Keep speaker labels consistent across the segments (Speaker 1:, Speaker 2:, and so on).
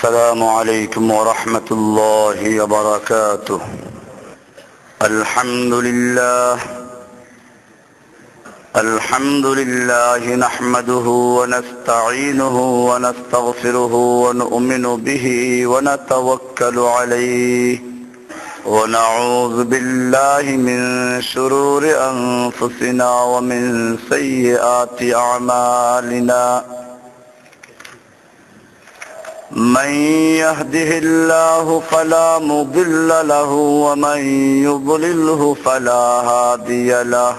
Speaker 1: السلام عليكم ورحمة الله وبركاته. الحمد لله نحمده ونستعينه ونستغفره ونؤمن به ونتوكل عليه ونعوذ بالله من شرور أنفسنا ومن سيئات أعمالنا. من يهده الله فلا مضل له ومن يضلله فلا هادي له.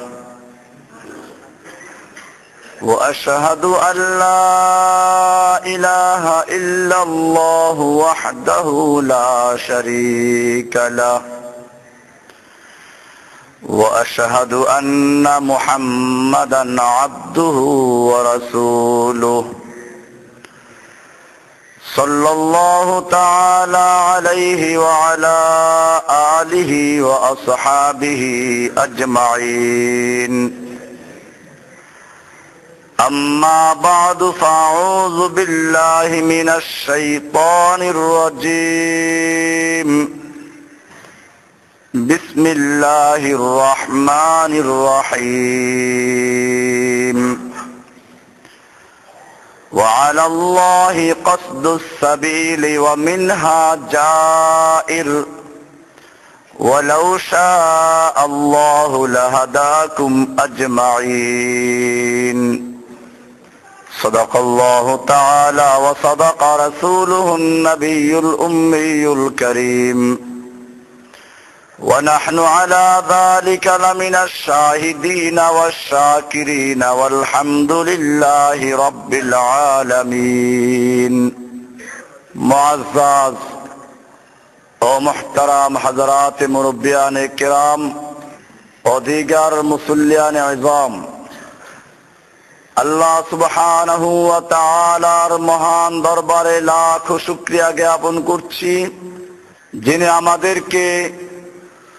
Speaker 1: وأشهد أن لا إله إلا الله وحده لا شريك له. وأشهد أن محمدا عبده ورسوله صلى الله تعالى عليه وعلى آله وأصحابه أجمعين. أما بعد فأعوذ بالله من الشيطان الرجيم. بسم الله الرحمن الرحيم. وعلى الله قصد السبيل ومنها جائر ولو شاء الله لهداكم أجمعين. صدق الله تعالى وصدق رسوله النبي الأمي الكريم. ونحن على ذلك لمن الشاهدين والشاكرين والحمد لله رب العالمين. معزز ও মুহতারাম হযরত মুরব্বিয়ানে কিরাম ও দিগার মুসল্লিয়ানে ইজাম, আল্লাহ সুবহানাহু ওয়া তাআলার মহান দরবারে লাখ শুকরিয়া জ্ঞাপন করছি, যিনি আমাদেরকে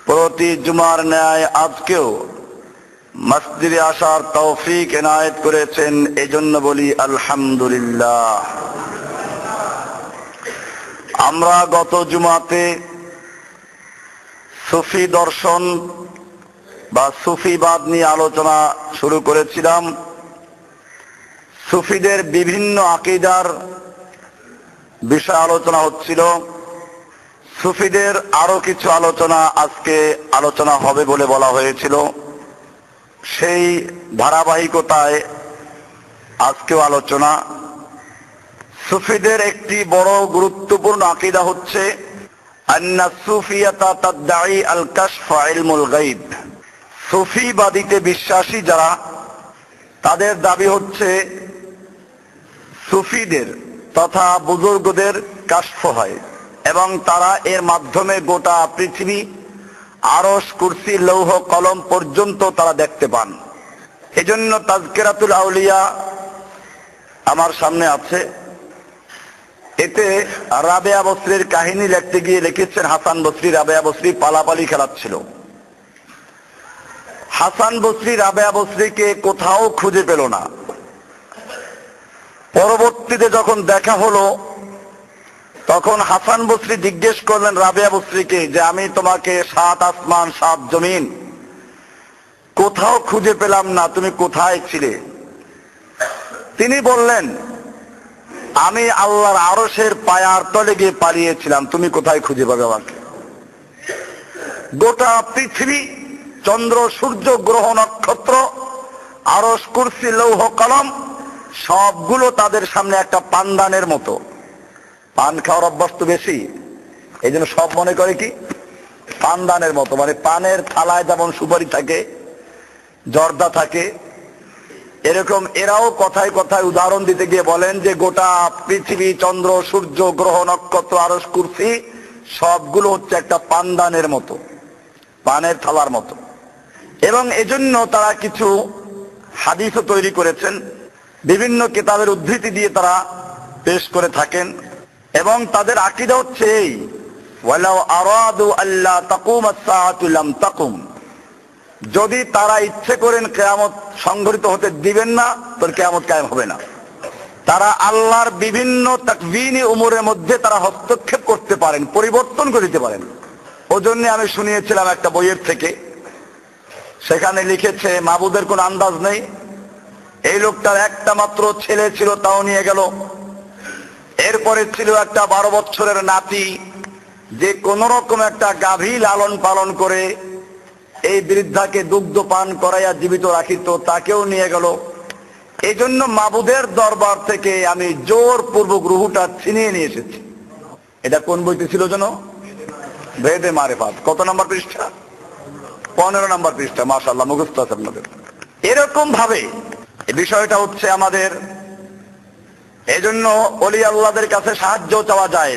Speaker 1: প্রতি জুমার ন্যায় আজকেও মসজিদে আসার তৌফিক এনায়েত করেছেন। এজন্য বলি আলহামদুলিল্লাহ। আমরা গত জুমাতে সুফি দর্শন বা সুফিবাদ নিয়ে আলোচনা শুরু করেছিলাম। সুফিদের বিভিন্ন আকীদার বিষয় আলোচনা হচ্ছিল। সুফিদের আরো কিছু আলোচনা আজকে আলোচনা হবে বলে বলা হয়েছিল, সেই ধারাবাহিকতায় আজকেও আলোচনা। সুফিদের একটি বড় গুরুত্বপূর্ণ আকীদা হচ্ছে আন্না সুফিয়াতা তাদঈ আল কাশফ ইলমুল গায়ব। সুফিবাদীতে বিশ্বাসী যারা, তাদের দাবি হচ্ছে সুফিদের তথা বুজুর্গদের কাশফ হয় এবং তারা এর মাধ্যমে গোটা পৃথিবী, আরশ, কুরসি, লৌহ কলম পর্যন্ত তারা দেখতে পান। এজন্য তাজকিরাতুল আউলিয়া আমার সামনে আছে। এতে রাবেয়া বসরির কাহিনী লিখতে গিয়ে লিখেছেন হাসান বসরি রাবেয়া বসরি পালাপালি খেলাচ্ছিল। হাসান বসরি রাবেয়া বসরিকে কোথাও খুঁজে পেল না। পরবর্তীতে যখন দেখা হলো, তখন হাসান বসরি জিজ্ঞেস করলেন রাবেয়া বসরিকে যে আমি তোমাকে 7 আসমান 7 জমিন কোথাও খুঁজে পেলাম না, তুমি কোথায় ছিলে? তিনি বললেন আমি আল্লাহর আরশের পায়ার তলে গিয়ে পালিয়েছিলাম, তুমি কোথায় খুঁজে পাবে আমাকে? গোটা পৃথিবী, চন্দ্র, সূর্য, গ্রহ, নক্ষত্র, আরশ, কুরসি, লৌহ কলম সবগুলো তাদের সামনে একটা পানদানের মতো। পান খাওয়ার অভ্যাস তো বেশি, এই জন্য সব মনে করে কি পানদানের মতো, মানে পানের থালায় যেমন সুপারি থাকে, জর্দা থাকে, এরকম এরাও কথায় কথায় উদাহরণ দিতে গিয়ে বলেন যে গোটা পৃথিবী, চন্দ্র, সূর্য, গ্রহ, নক্ষত্র, আরশ, কুরসি সবগুলো হচ্ছে একটা পানদানের মতো, পানের থালার মতো। এবং এজন্য তারা কিছু হাদিসও তৈরি করেছেন, বিভিন্ন কিতাবের উদ্ধৃতি দিয়ে তারা পেশ করে থাকেন। এবং তাদের আকীদা হচ্ছে এই, ওয়ালাউ আরাদু আল্লা তাকুম আস-সাআতু লাম তাকুম, যদি তারা ইচ্ছে করেন কিয়ামত সংঘটিত হতে দিবেন না, তো কিয়ামত কায়েম হবে না। তারা আল্লাহর বিভিন্ন তাকওয়িনী উমুরের মধ্যে তারা হস্তক্ষেপ করতে পারেন, পরিবর্তন করে দিতে পারেন। ওজন্য আমি শুনিয়েছিলাম একটা বইয়ের থেকে, সেখানে লিখেছে মাবুদের কোন আন্দাজ নেই। এই লোকটার একটা মাত্র ছেলে ছিল, তাও নিয়ে গেল। এরপরে ছিল একটা 12 বছরের নাতি, যে কোন রকম একটা গাভী লালন পালন করে এই বৃদ্ধাকে দুগ্ধ পান করাইয়া জীবিত রাখিত, তাকেও নিয়ে গেল। এই জন্য মাবুদের দরবার থেকে আমি জোরপূর্বক রুহুটা ছিনিয়ে নিয়ে এসেছি। এটা কোন বইতে ছিল যেন? ভেদে মারেফাত। কত নম্বর পৃষ্ঠা? 15 নম্বর পৃষ্ঠা। মাশাআল্লাহ, মুখস্থ আছে আপনাদের। এরকম ভাবে এই বিষয়টা হচ্ছে আমাদের। এজন্য ওলি আল্লাহদের কাছে সাহায্য চাওয়া যায়।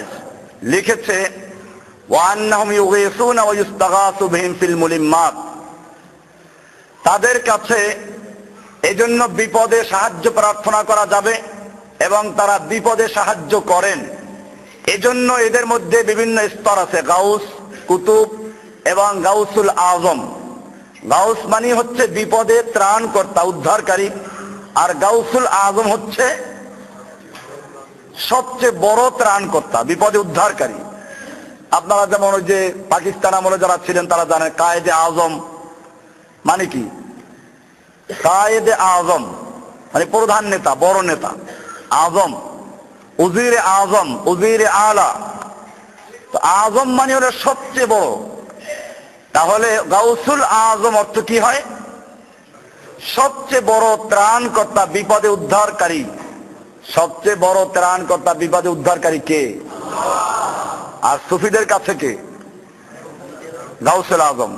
Speaker 1: লিখেছে ওয়ান্নাহুম ইউগীসুনা ওয়া ইস্তাগাসু বিহিম ফিল মুলিম্মাত, তাদের কাছে এজন্য বিপদে সাহায্য প্রার্থনা করা যাবে এবং তারা বিপদে সাহায্য করেন। এজন্য এদের মধ্যে বিভিন্ন স্তর আছে, গাউস, কুতুব এবং গাউসুল আজম। গাউস মানে হচ্ছে বিপদে ত্রাণকর্তা, উদ্ধারকারী, আর গাউসুল আজম হচ্ছে সবচেয়ে বড় ত্রাণকর্তা, বিপদে উদ্ধারকারী। আপনারা যেমন ওই যে পাকিস্তান আমলে যারা ছিলেন তারা জানেন কায়েদে আজম মানে কি? কায়েদে আজম মানে প্রধান নেতা, বড় নেতা। আজম, উজিরে আজম, উজিরে আলা। তো আজম মানে হলো সবচেয়ে বড়। তাহলে গাউসুল আজম অর্থ কি হয়? সবচেয়ে বড় ত্রাণকর্তা, বিপদে উদ্ধারকারী। সবচেয়ে বড় ত্রাণকর্তা, বিপদে উদ্ধারকারী কে? আর সুফিদের কাছে কে? গাউসুল আজম।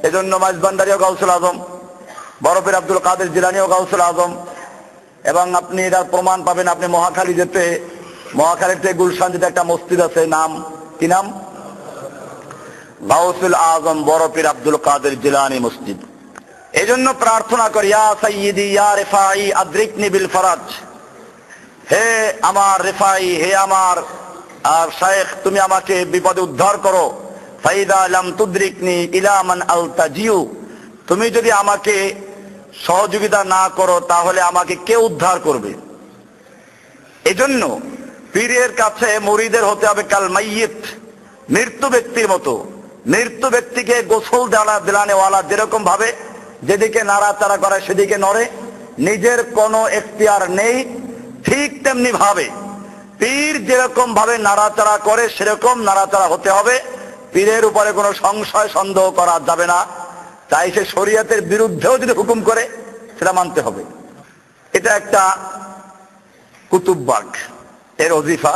Speaker 1: এজন্য মাইজভান্ডারিও গাউসুল আজম, বরফের আব্দুল কাদের জিলানিও গাউসুল আজম। এবং আপনি এটার প্রমাণ পাবেন, আপনি মহাখালী যেতে, মহাখালীতে গুলশান যেতে একটা মসজিদ আছে, নাম কি? নাম গাউসুল আজম বরফের আব্দুল কাদের জিলানি মসজিদ। এজন্য প্রার্থনা করি, ইয়া সাইয়্যিদি ইয়া রিফাই আদরিকনি বিল ফরাজ, হে আমার রিফাই, হে আমার আর শায়েখ, তুমি আমাকে বিপদে উদ্ধার করো। ফাইদা লাম তুদরিকনি ইলা মান আলতাজিউ, তুমি যদি আমাকে সহযোগিতা না করো তাহলে আমাকে কে উদ্ধার করবে? এজন্য পীরের কাছে মুরিদের হতে হবে কাল মাইয়িত, মৃত্যু ব্যক্তির মতো। মৃত্যু ব্যক্তিকে গোসল দিলানেওয়ালা যেরকম ভাবে যেদিকে নাড়াচাড়া করে সেদিকে নড়ে, নিজের কোনো এখতিয়ার নেই, ঠিক তেমনি ভাবে পীর যেরকম ভাবে নাড়াচাড়া করে সেরকম নাড়াচাড়া হতে হবে। পীরের উপরে কোনো সংশয় সন্দেহ করা যাবে না। তাই সে শরীয়তের বিরুদ্ধেও যদি হুকুম করে সেটা মানতে হবে। এটা একটা কুতুববাগ এর ওজিফা।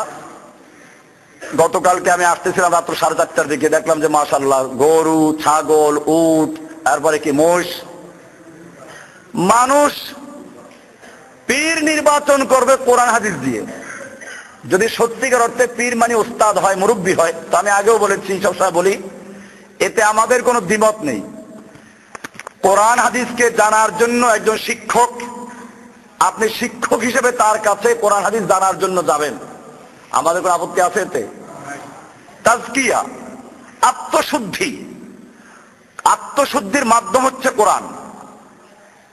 Speaker 1: গতকালকে আমি আসতেছিলাম রাত্র 4:30টার দিকে, দেখলাম যে মাশাআল্লাহ গরু, ছাগল, উট, তারপরে কি মোষ। মানুষ পীর নির্বাচন করবে কোরআন হাদিস দিয়ে। যদি সত্যিকার অর্থে পীর মানে উস্তাদ হয়, মুরব্বী হয়, তো আমি আগেও বলেছি, সবসময় বলি, এতে আমাদের কোনো দ্বিমত নেই। কোরআন হাদিসকে জানার জন্য একজন শিক্ষক, আপনি শিক্ষক হিসেবে তার কাছে কোরআন হাদিস জানার জন্য যাবেন, আমাদের কোনো আপত্তি আছে এতে? তাজকিয়া, আত্মশুদ্ধি, আত্মশুদ্ধির মাধ্যম হচ্ছে কোরআন।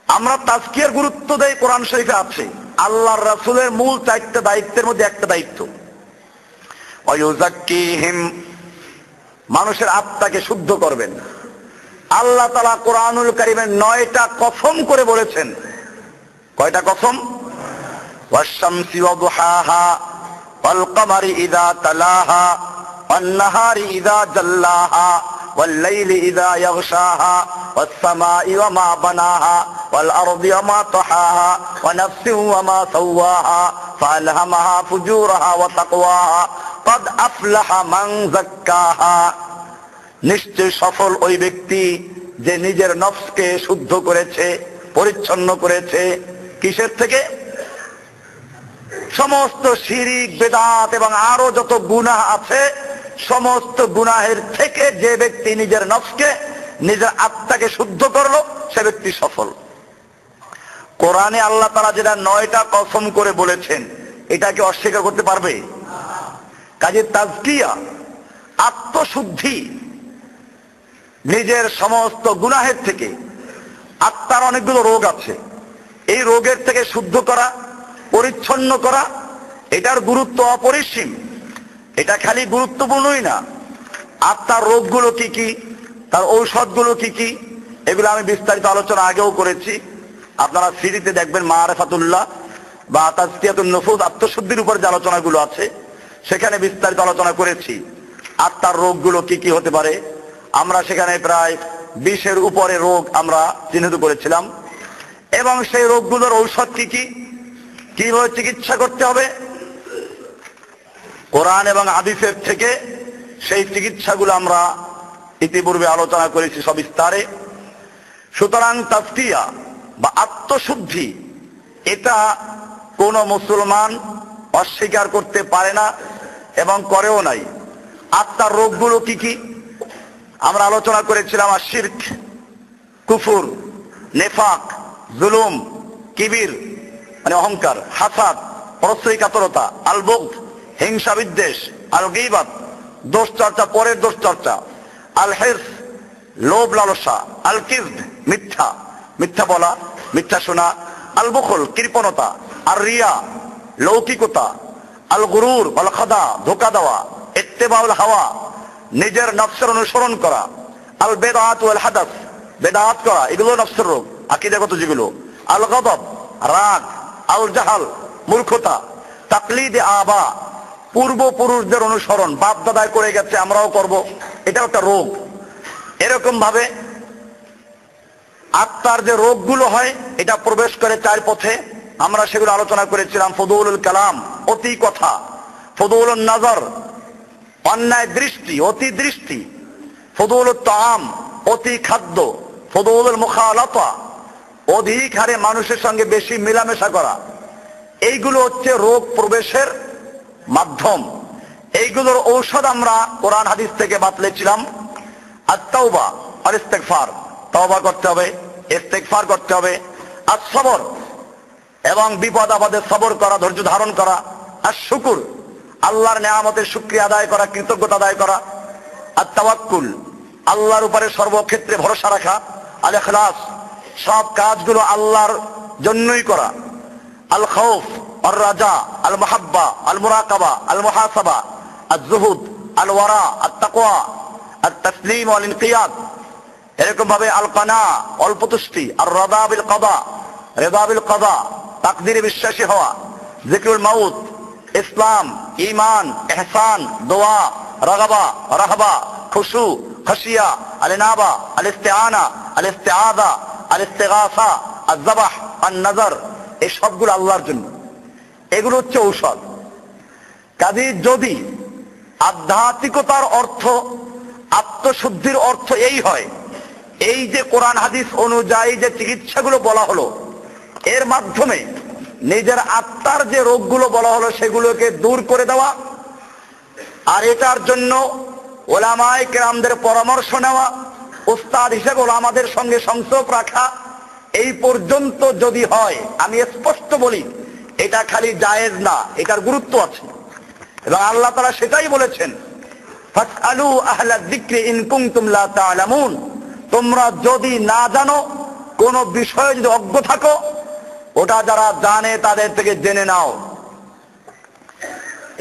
Speaker 1: আমরা তাজকিয়ার গুরুত্ব দেই, কোরআন শরীফে আছে। আল্লাহর রাসূলের মূল 4টা দায়িত্বের মধ্যে একটা দায়িত্ব, ওয়ায়ুযাক্কিহিম, মানুষের আত্মাকে শুদ্ধ করবেন। আল্লাহ তাআলা কোরআনুল কারীমে 9টা কসম করে বলেছেন। কয়টা কসম? ওয়াশ-শামসি ওয়া দুহাহা ওয়াল কমারি ইযা তালাহা ওয়ান নাহারি ইযা জাল্লাহা ওয়াল লাইলি ইযা ইয়াগশাহা ওয়াস সামাই ওয়া মা বানাহা ওয়াল আরদি ওয়া মা তাহাহা ওয়া নাফসিন ওয়া মা সাওয়াহা ফাআলহামাহা ফুজুরাহা ওয়া তাকওয়াহা ক্বাদ আফলাহা মান যাক্কাহা। নিশ্চয় সফল ওই ব্যক্তি যে নিজের নফসকে শুদ্ধ করেছে, পরিচ্ছন্ন করেছে। কিসের থেকে? সমস্ত শিরিক, বেদাত এবং আরো যত গুনাহ আছে, সমস্ত গুনাহের থেকে যে ব্যক্তি নিজের নফসকে, নিজের আত্মাকে শুদ্ধ করলো, সে ব্যক্তি সফল। কোরআনে আল্লাহ তাআলা যেটা 9টা কসম করে বলেছেন, এটাকে অস্বীকার করতে পারবে? কাজে তাজকিয়া, আত্মশুদ্ধি, নিজের সমস্ত গুনাহের থেকে। আত্মার অনেকগুলো রোগ আছে, এই রোগের থেকে শুদ্ধ করা, পরিচ্ছন্ন করা, এটার গুরুত্ব অপরিসীম। এটা খালি গুরুত্বপূর্ণই না, আত্মার রোগগুলো কি কি, তার ঔষধগুলো কি কি, এগুলো আমি বিস্তারিত আলোচনা আগেও করেছি। আপনারা সিডিতে দেখবেন মারিফাতুল্লাহ বা তাজকিয়াতুন নুফুস, আত্মশুদ্ধির উপর যে আলোচনাগুলো আছে সেখানে বিস্তারিত আলোচনা করেছি। আত্মার রোগগুলো কি কি হতে পারে, আমরা সেখানে প্রায় 20-এর উপরে রোগ আমরা চিহ্নিত করেছিলাম, এবং সেই রোগগুলোর ঔষধ কি কি, কিভাবে চিকিৎসা করতে হবে, কোরআন এবং হাদিসের থেকে সেই চিকিৎসাগুলো আমরা ইতিপূর্বে আলোচনা করেছি সবিস্তারে। সুতরাং তাজকিয়া বা আত্মশুদ্ধি এটা কোন মুসলমান অস্বীকার করতে পারে না এবং করেও নাই। আত্মার রোগগুলো কি কি আমরা আলোচনা করেছিলাম। শিরক, কুফুর, নেফাক, জুলুম, কিবির মানে অহংকার, হাসাদ, প্রশ্রয় কাতরতা, আল বুগদ হিংসা বিদ্বেষ, আল গীবাত দোষ চর্চা, পরের দোষ চর্চা, আল হিরস লোভ লালসা, আল কিযব মিথ্যা, মিথ্যা বলা, মিথ্যা শোনা, আল বুখল কৃপণতা, আর রিয়া লৌকিকতা, আল গুরুর আল খাদা ধোকা দেওয়া, ইত্তেবাউল হাওয়া নিজের নফসের অনুসরণ করা, আল বেদাত ওয়াল হাদাস বেদাত করা, এগুলো নফসের রোগ আকীদাগত যেগুলো, আল গযব রাগ, আল জাহাল মূর্খতা, তাকলিদ আবা পূর্বপুরুষদের অনুসরণ, বাপ দাদায় করে গেছে আমরাও করব, এটা একটা রোগ। এরকম ভাবে আত্মার যে রোগগুলো হয় এটা প্রবেশ করে 4 পথে, আমরা সেগুলো আলোচনা করেছিলাম। ফুদুলুল কালাম অতি কথা, ফুদুলুন নজর অন্যায় দৃষ্টি, অতি দৃষ্টি, ফুদুলুত তাআম অতি খাদ্য, ফুদুলুল মুখালাতা অধিক হারে মানুষের সঙ্গে বেশি মেলামেশা করা, এইগুলো হচ্ছে রোগ প্রবেশের মাধ্যম। এইগুলোর ঔষধ আমরা কোরআন হাদিস থেকে বাতলেছিলাম। আত-তাওবা আর ইস্তেগফার, তওবা করতে হবে, ইস্তেগফার করতে হবে। আস-সবর এবং বিপদ আপদে সবর করা, ধৈর্য ধারণ করা। আশ-শুকুর আল্লাহর নেয়ামতের শুকরিয়া আদায় করা, কৃতজ্ঞতা আদায় করা। আত-তাওয়াক্কুল আল্লাহর উপরে সর্বক্ষেত্রে ভরসা রাখা। আল-ইখলাস সব কাজগুলো আল্লাহর জন্যই করা। আল খাউফ আর রাজা, আল মুহাব্বা, আল মুরাকাবা, আল মুহাসাবা, আজ-জুহুদ, আল ওয়ারা, আত-তাকওয়া, আত-তাসলিম ওয়াল ইনকিয়াদ। এরকম ভাবে আল কানা অল্প তুষ্টি, আর রাদা বিল কাদা, রিদা বিল কাদা তাকদীরে বিশ্বাসী হওয়া, যিকরুল মাউত, ইসলাম, ঈমান, ইহসান, দোয়া, রাগাবা, রাহবা, খুশু, খাশিয়া, আল ইনাবা, আল ইস্তিআনা, আল ইস্তিআযা, আল ইস্তিগাসা, আয-যাবাহ, আন-নাযর, এই সবগুলো আল্লাহর জন্য। এগুলো হচ্ছে ঔষধ। কাজী যদি আধ্যাত্মিকতার অর্থ, আত্মশুদ্ধির অর্থ এই হয়, এই যে কোরআন হাদিস অনুযায়ী যে চিকিৎসাগুলো বলা হলো, এর মাধ্যমে নিজের আত্মার যে রোগগুলো বলা হলো সেগুলোকে দূর করে দেওয়া, আর এটার জন্য ওলামায়ে কেরামদের পরামর্শ নেওয়া, উস্তাদ হিসেবে ওলামাদের সঙ্গে সংযোগ রাখা, এই পর্যন্ত যদি হয়, আমি স্পষ্ট বলি এটা খালি জায়েজ না, এটার গুরুত্ব আছে। এবং আল্লাহ তাআলা সেটাই বলেছেন, ফাসআলু আহলা যিকরি ইন কুনতুম লা তা'লামুন, তোমরা যদি না জানো, কোন বিষয়ে যদি অজ্ঞ থাকো, ওটা যারা জানে তাদের থেকে জেনে নাও।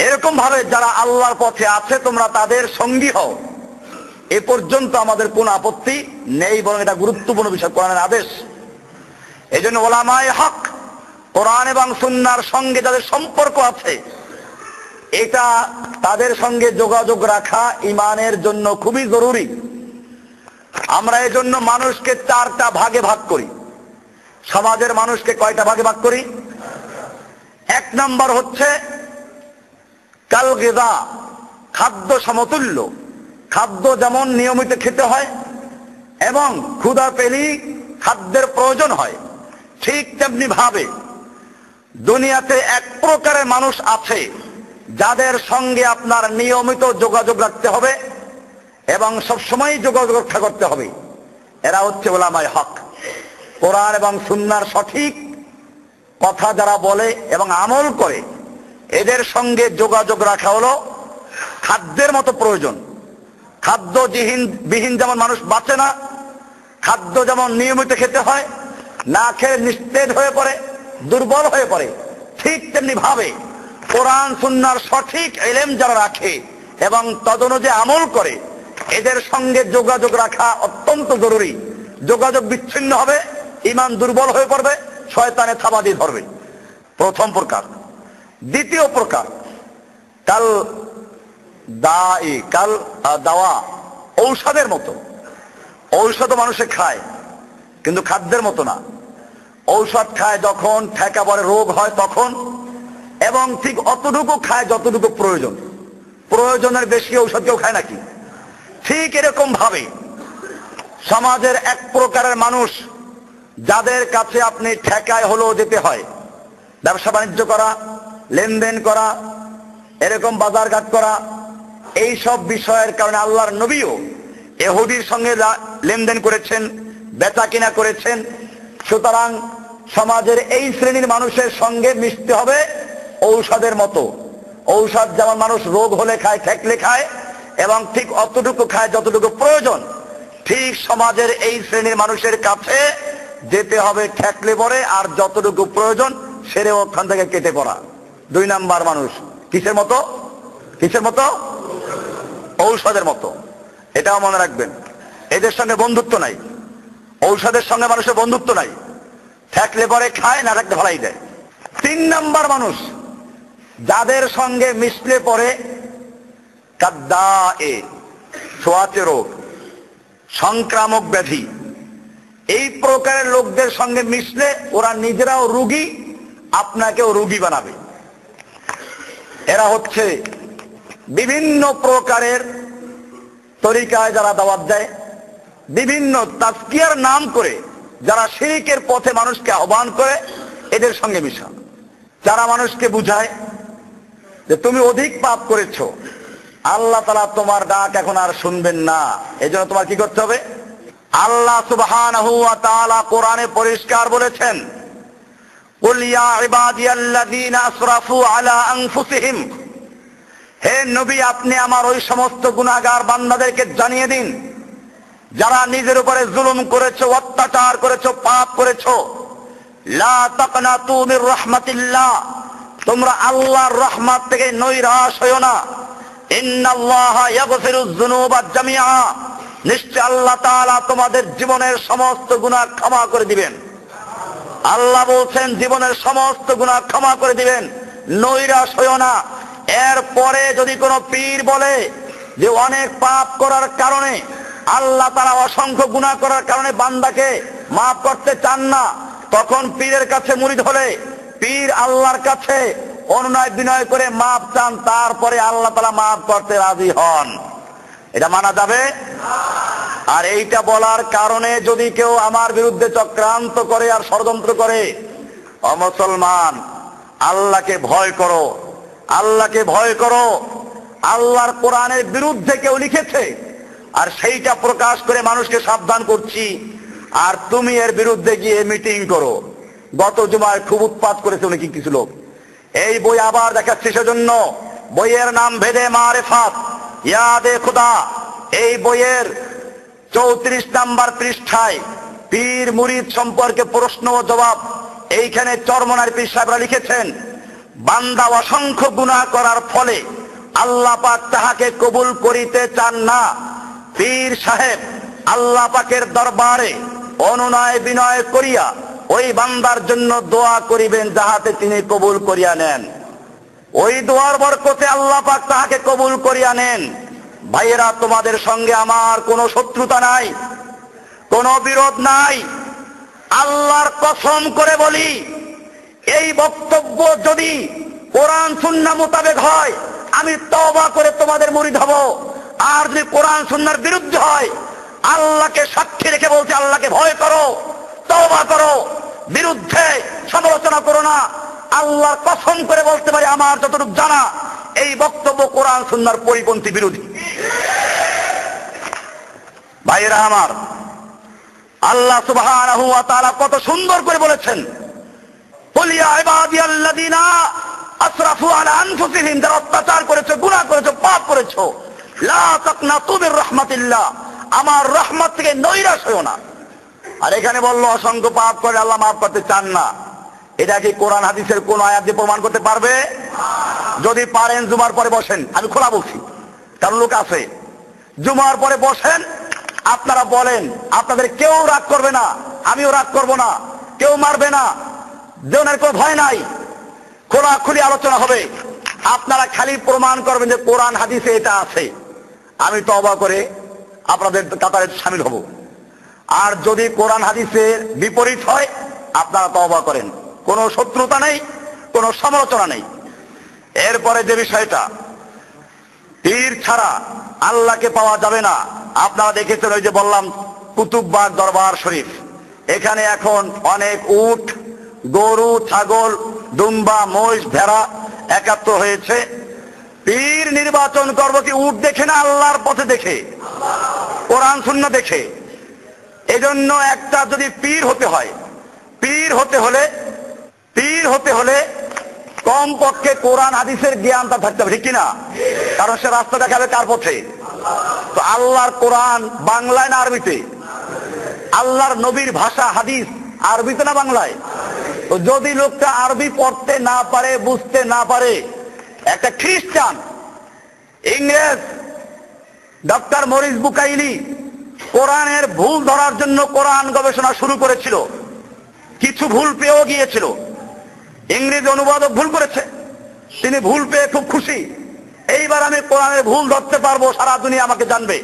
Speaker 1: এরকম ভাবে যারা আল্লাহর পথে আছে তোমরা তাদের সঙ্গী হও। এ পর্যন্ত আমাদের কোনো আপত্তি নেই, বরং এটা গুরুত্বপূর্ণ বিষয়, কোরআনের আদেশ। এই জন্য ওলামায়ে হক, কোরআন এবং সুন্নাহর সঙ্গে যাদের সম্পর্ক আছে, এটা তাদের সঙ্গে যোগাযোগ রাখা ঈমানের জন্য খুবই জরুরি। আমরা এজন্য মানুষকে 4টা ভাগে ভাগ করি। সমাজের মানুষকে কয়টা ভাগে ভাগ করি? 1 নম্বর হচ্ছে কাল গিযা, খাদ্য সমতুল্য। খাদ্য যেমন নিয়মিত খেতে হয় এবং ক্ষুধা পেলেই খাদ্যের প্রয়োজন হয়, ঠিক তেমনি ভাবে দুনিয়াতে এক প্রকারের মানুষ আছে যাদের সঙ্গে আপনার নিয়মিত যোগাযোগ রাখতে হবে এবং সবসময় যোগাযোগ রক্ষা করতে হবে। এরা হচ্ছে উলামায়ে হক। কোরআন এবং সুন্নাহর সঠিক কথা যারা বলে এবং আমল করে, এদের সঙ্গে যোগাযোগ রাখা হলো খাদ্যের মতো প্রয়োজন। খাদ্য বিহীন যেমন মানুষ বাঁচে না, খাদ্য যেমন নিয়মিত খেতে হয়, না খেয়ে নিস্তেজ হয়ে পড়ে, দুর্বল হয়ে পড়ে, ঠিক তেমনি ভাবে কোরআন সুন্নাহর সঠিক ইলম যারা রাখে এবং তদনুযায়ী আমল করে, এদের সঙ্গে যোগাযোগ রাখা অত্যন্ত জরুরি। যোগাযোগ বিচ্ছিন্ন হবে, ঈমান দুর্বল হয়ে পড়বে, শয়তানে থাবা দিয়ে ধরবে। প্রথম প্রকার। দ্বিতীয় প্রকার, কাল দাওয়া, ঔষধের মতো। ঔষধ মানুষে খায় কিন্তু খাদ্যের মতো না। ঔষধ খায় যখন ঠেকা পড়ে, রোগ হয় তখন, এবং ঠিক অতটুকু খায় যতটুকু প্রয়োজন। প্রয়োজনের বেশি ঔষধ কেউ খায় নাকি? ঠিক এরকম ভাবে সমাজের এক প্রকারের মানুষ যাদের কাছে আপনি ঠেকায় হলেও যেতে হয়, ব্যবসা বাণিজ্য করা, লেনদেন করা, এরকম বাজারঘাট করা, এই সব বিষয়ের কারণে আল্লাহর নবীও ইহুদির সঙ্গে লেনদেন করেছেন, বেচা কিনা করেছেন। সুতরাং সমাজের এই শ্রেণীর মানুষের সঙ্গে মিশতে হবে ঔষধের মতো। ঔষধ যেমন মানুষ রোগ হলে খায়, ঠেকলে খায়, এবং ঠিক অতটুকু খায় যতটুকু প্রয়োজন, ঠিক সমাজের এই শ্রেণীর মানুষের কাছে যেতে হবে ঠেকলে পরে, আর যতটুকু প্রয়োজন সেরে ওখান থেকে কেটে পড়া। 2 নাম্বার মানুষ কিসের মতো? কিসের মতো? ঔষধের মতো। এটাও মনে রাখবেন, এদের সঙ্গে বন্ধুত্ব নাই। ঔষধের সঙ্গে মানুষের বন্ধুত্ব নাই, ঠেকলে পরে খায়, না থাকতে ভালাই দেয়। 3 নাম্বার মানুষ যাদের সঙ্গে মিশলে পরে কাদ্দায়ে, ছোঁয়াচে রোগ, সংক্রামক ব্যাধি, এই প্রকারের লোকদের সঙ্গে মিশলে ওরা নিজেরাও রোগী, আপনাকেও রোগী বানাবে। এরা হচ্ছে বিভিন্ন প্রকারের তরিকায় যারা দাওয়াত দেয়, বিভিন্ন তাজকিয়ার নাম করে যারা শিরকের পথে মানুষকে আহ্বান করে, এদের সঙ্গে মিশা। যারা মানুষকে বুঝায় যে তুমি অধিক পাপ করেছো, আল্লাহ তাআলা তোমার ডাক এখন আর শুনবেন না, এজন্য তোমার কি করতে হবে? আল্লাহ সুবহানাহু ওয়া তাআলা কোরআনে পরিষ্কার বলেছেন, কুল ইয়া ইবাদিয়াল্লাযীনা আসরাফু আলা আনফুসিহিম, হে নবী আপনি আমার ওই সমস্ত গুনাহগার বান্দাদেরকে জানিয়ে দিন যারা নিজের উপরে জুলুম করেছো, অত্যাচার করেছো, পাপ করেছো, লা তাকনাতু মির রাহমাতিল্লাহ, তোমরা আল্লাহর রহমত থেকে নৈরাশ হয়ো না। ইন্নাল্লাহা ইয়াগফিরুয যুনুবা জামিআ, নিশ্চয় আল্লাহ তাআলা তোমাদের জীবনের সমস্ত গুনাহ ক্ষমা করে দিবেন। আল্লাহ বলছেন জীবনের সমস্ত গুনাহ ক্ষমা করে দিবেন, নৈরাশ হয়ো না। এরপরে যদি কোনো পীর বলে যে অনেক পাপ করার কারণে আল্লাহ তাআলা অসংখ্য গুনাহ করার কারণে বান্দাকে মাফ করতে চান না, তখন পীরের কাছে মুরিদ হলে পীর আল্লাহর কাছে অনুনয় বিনয় করে মাফ চান, তারপরে আল্লাহ তাআলা মাফ করতে রাজি হন। এটা মানা যাবে? আর এইটা বলার কারণে যদি কেউ আমার বিরুদ্ধে চক্রান্ত করে আর ষড়যন্ত্র করে, ও মুসলমান, আল্লাহকে ভয় করো, আল্লাহকে ভয় করো। আল্লাহর কোরআনের বিরুদ্ধে কেউ লিখেছে আর সেইটা প্রকাশ করে মানুষকে সাবধান করছি, আর তুমি এর বিরুদ্ধে গিয়ে মিটিং করো। গত জুমায় খুব উৎপাত করেছে অনেক কিছু লোক। এই বই আবার দেখাচ্ছি সেজন্য, বইয়ের নাম ভেদে মারেফাত ইয়াদে খুদা। এই বইয়ের 34 নাম্বার পৃষ্ঠায় পীর মুরিদ সম্পর্কে প্রশ্ন ও জবাব। এইখানে চরমনার পীর সাহেবরা লিখেছেন, বান্দা অসংখ্য গুনাহ করার ফলে আল্লাহ পাক তাহাকে কবুল করিতে চান না। পীর সাহেব আল্লাহ পাকের দরবারে অনুনয় বিনয় করিয়া ওই বান্দার জন্য দোয়া করিবেন যাহাতে তিনি কবুল করিয়া নেন। ওই দোয়ার বরকতে আল্লাহ পাক তাহাকে কবুল করিয়া নেন। ভাইয়েরা, তোমাদের সঙ্গে আমার কোনো শত্রুতা নাই, কোনো বিরোধ নাই। আল্লাহর কসম করে বলি, এই বক্তব্য যদি কোরআন সুন্নাহ মোতাবেক হয় আমি তওবা করে তোমাদের মুরিদ হব। আর যদি কোরআন সুন্নাহর বিরুদ্ধে হয়, আল্লাহকে সাক্ষী রেখে বলছি, আল্লাহকে ভয় করো, তওবা করো, বিরুদ্ধে সমালোচনা করো না। আল্লাহর কসম করে বলতে পারি, আমার যতটুকু জানা এই বক্তব্য কোরআন সুন্নাহর পরিপন্থী, বিরোধী। ভাইয়েরা আমার, আল্লাহ সুবহানাহু ওয়া তাআলা কত সুন্দর করে বলেছেন, কুল ইয়া ইবাদিয়াল্লাযীনা আসরাফু আলা আনফুসিহিম, যারা অত্যাচার করেছো, গুনাহ করেছো, পাপ করেছো, লা তাকনাতু মির রাহমাতিল্লাহ, আমার রহমত থেকে নৈরাশ হয়ো না। আর এখানে বললো অসংখ্য পাপ করে আল্লাহ মাফ করতে চান না। এটা কি কোরআন হাদিসের কোন আয়াত দিয়ে প্রমাণ করতে পারবে? যদি পারেন জুমার পরে বসেন, আমি খোলা বলছি, কারণ লোক আছে। জুমার পরে বসেন, আপনারা বলেন, আপনাদের কেউ রাগ করবে না, আমিও রাগ করব না, কেউ মারবে না, দেওয়ার কোনো ভয় নাই, খোলাখুলি আলোচনা হবে। আপনারা খালি প্রমাণ করবেন যে কোরআন হাদিসে এটা আছে, আমি তওবা করে আপনাদের কাতারে শামিল হব। আর যদি কোরআন হাদিসের বিপরীত হয়, আপনারা তওবা করেন, কোনো শত্রুতা নেই, কোনো সমালোচনা নেই। এরপরে যে বিষয়টা, পীর ছাড়া আল্লাহকে পাওয়া যাবে না। আপনারা দেখেছেন, ওই যে বললাম কুতুববাগ দরবার শরীফ, এখানে এখন অনেক উট, গরু, ছাগল, দুম্বা, মহিষ, ভেড়া একাত্র হয়েছে। পীর নির্বাচন করবো কি উট দেখে না আল্লাহর পথে দেখে, কোরআন সুন্নাহ দেখে? এজন্য একটা যদি পীর হতে হয়, পীর হতে হলে কমপক্ষে কোরআন হাদিসের জ্ঞান তার থাকতে হবে, ঠিক কিনা? কারণ সে রাস্তা দেখাবে কার পথে? তো আল্লাহর কোরআন বাংলায় না আরবিতে? আল্লাহর নবীর ভাষা হাদিস আরবিতে না বাংলায়? তো যদি লোকটা আরবি পড়তে না পারে, বুঝতে না পারে, একটা খ্রিস্টান, ইংরেজ ডক্টর মরিস বুকাইলি কোরআনের ভুল ধরার জন্য কোরআন গবেষণা শুরু করেছিল, কিছু ভুল পেয়েও গিয়েছিল, ইংরেজি অনুবাদক ভুল করেছে, তিনি ভুল পেয়ে খুব খুশি, এইবার আমি কোরআনের ভুল ধরতে পারবো, সারা দুনিয়া আমাকে জানবে।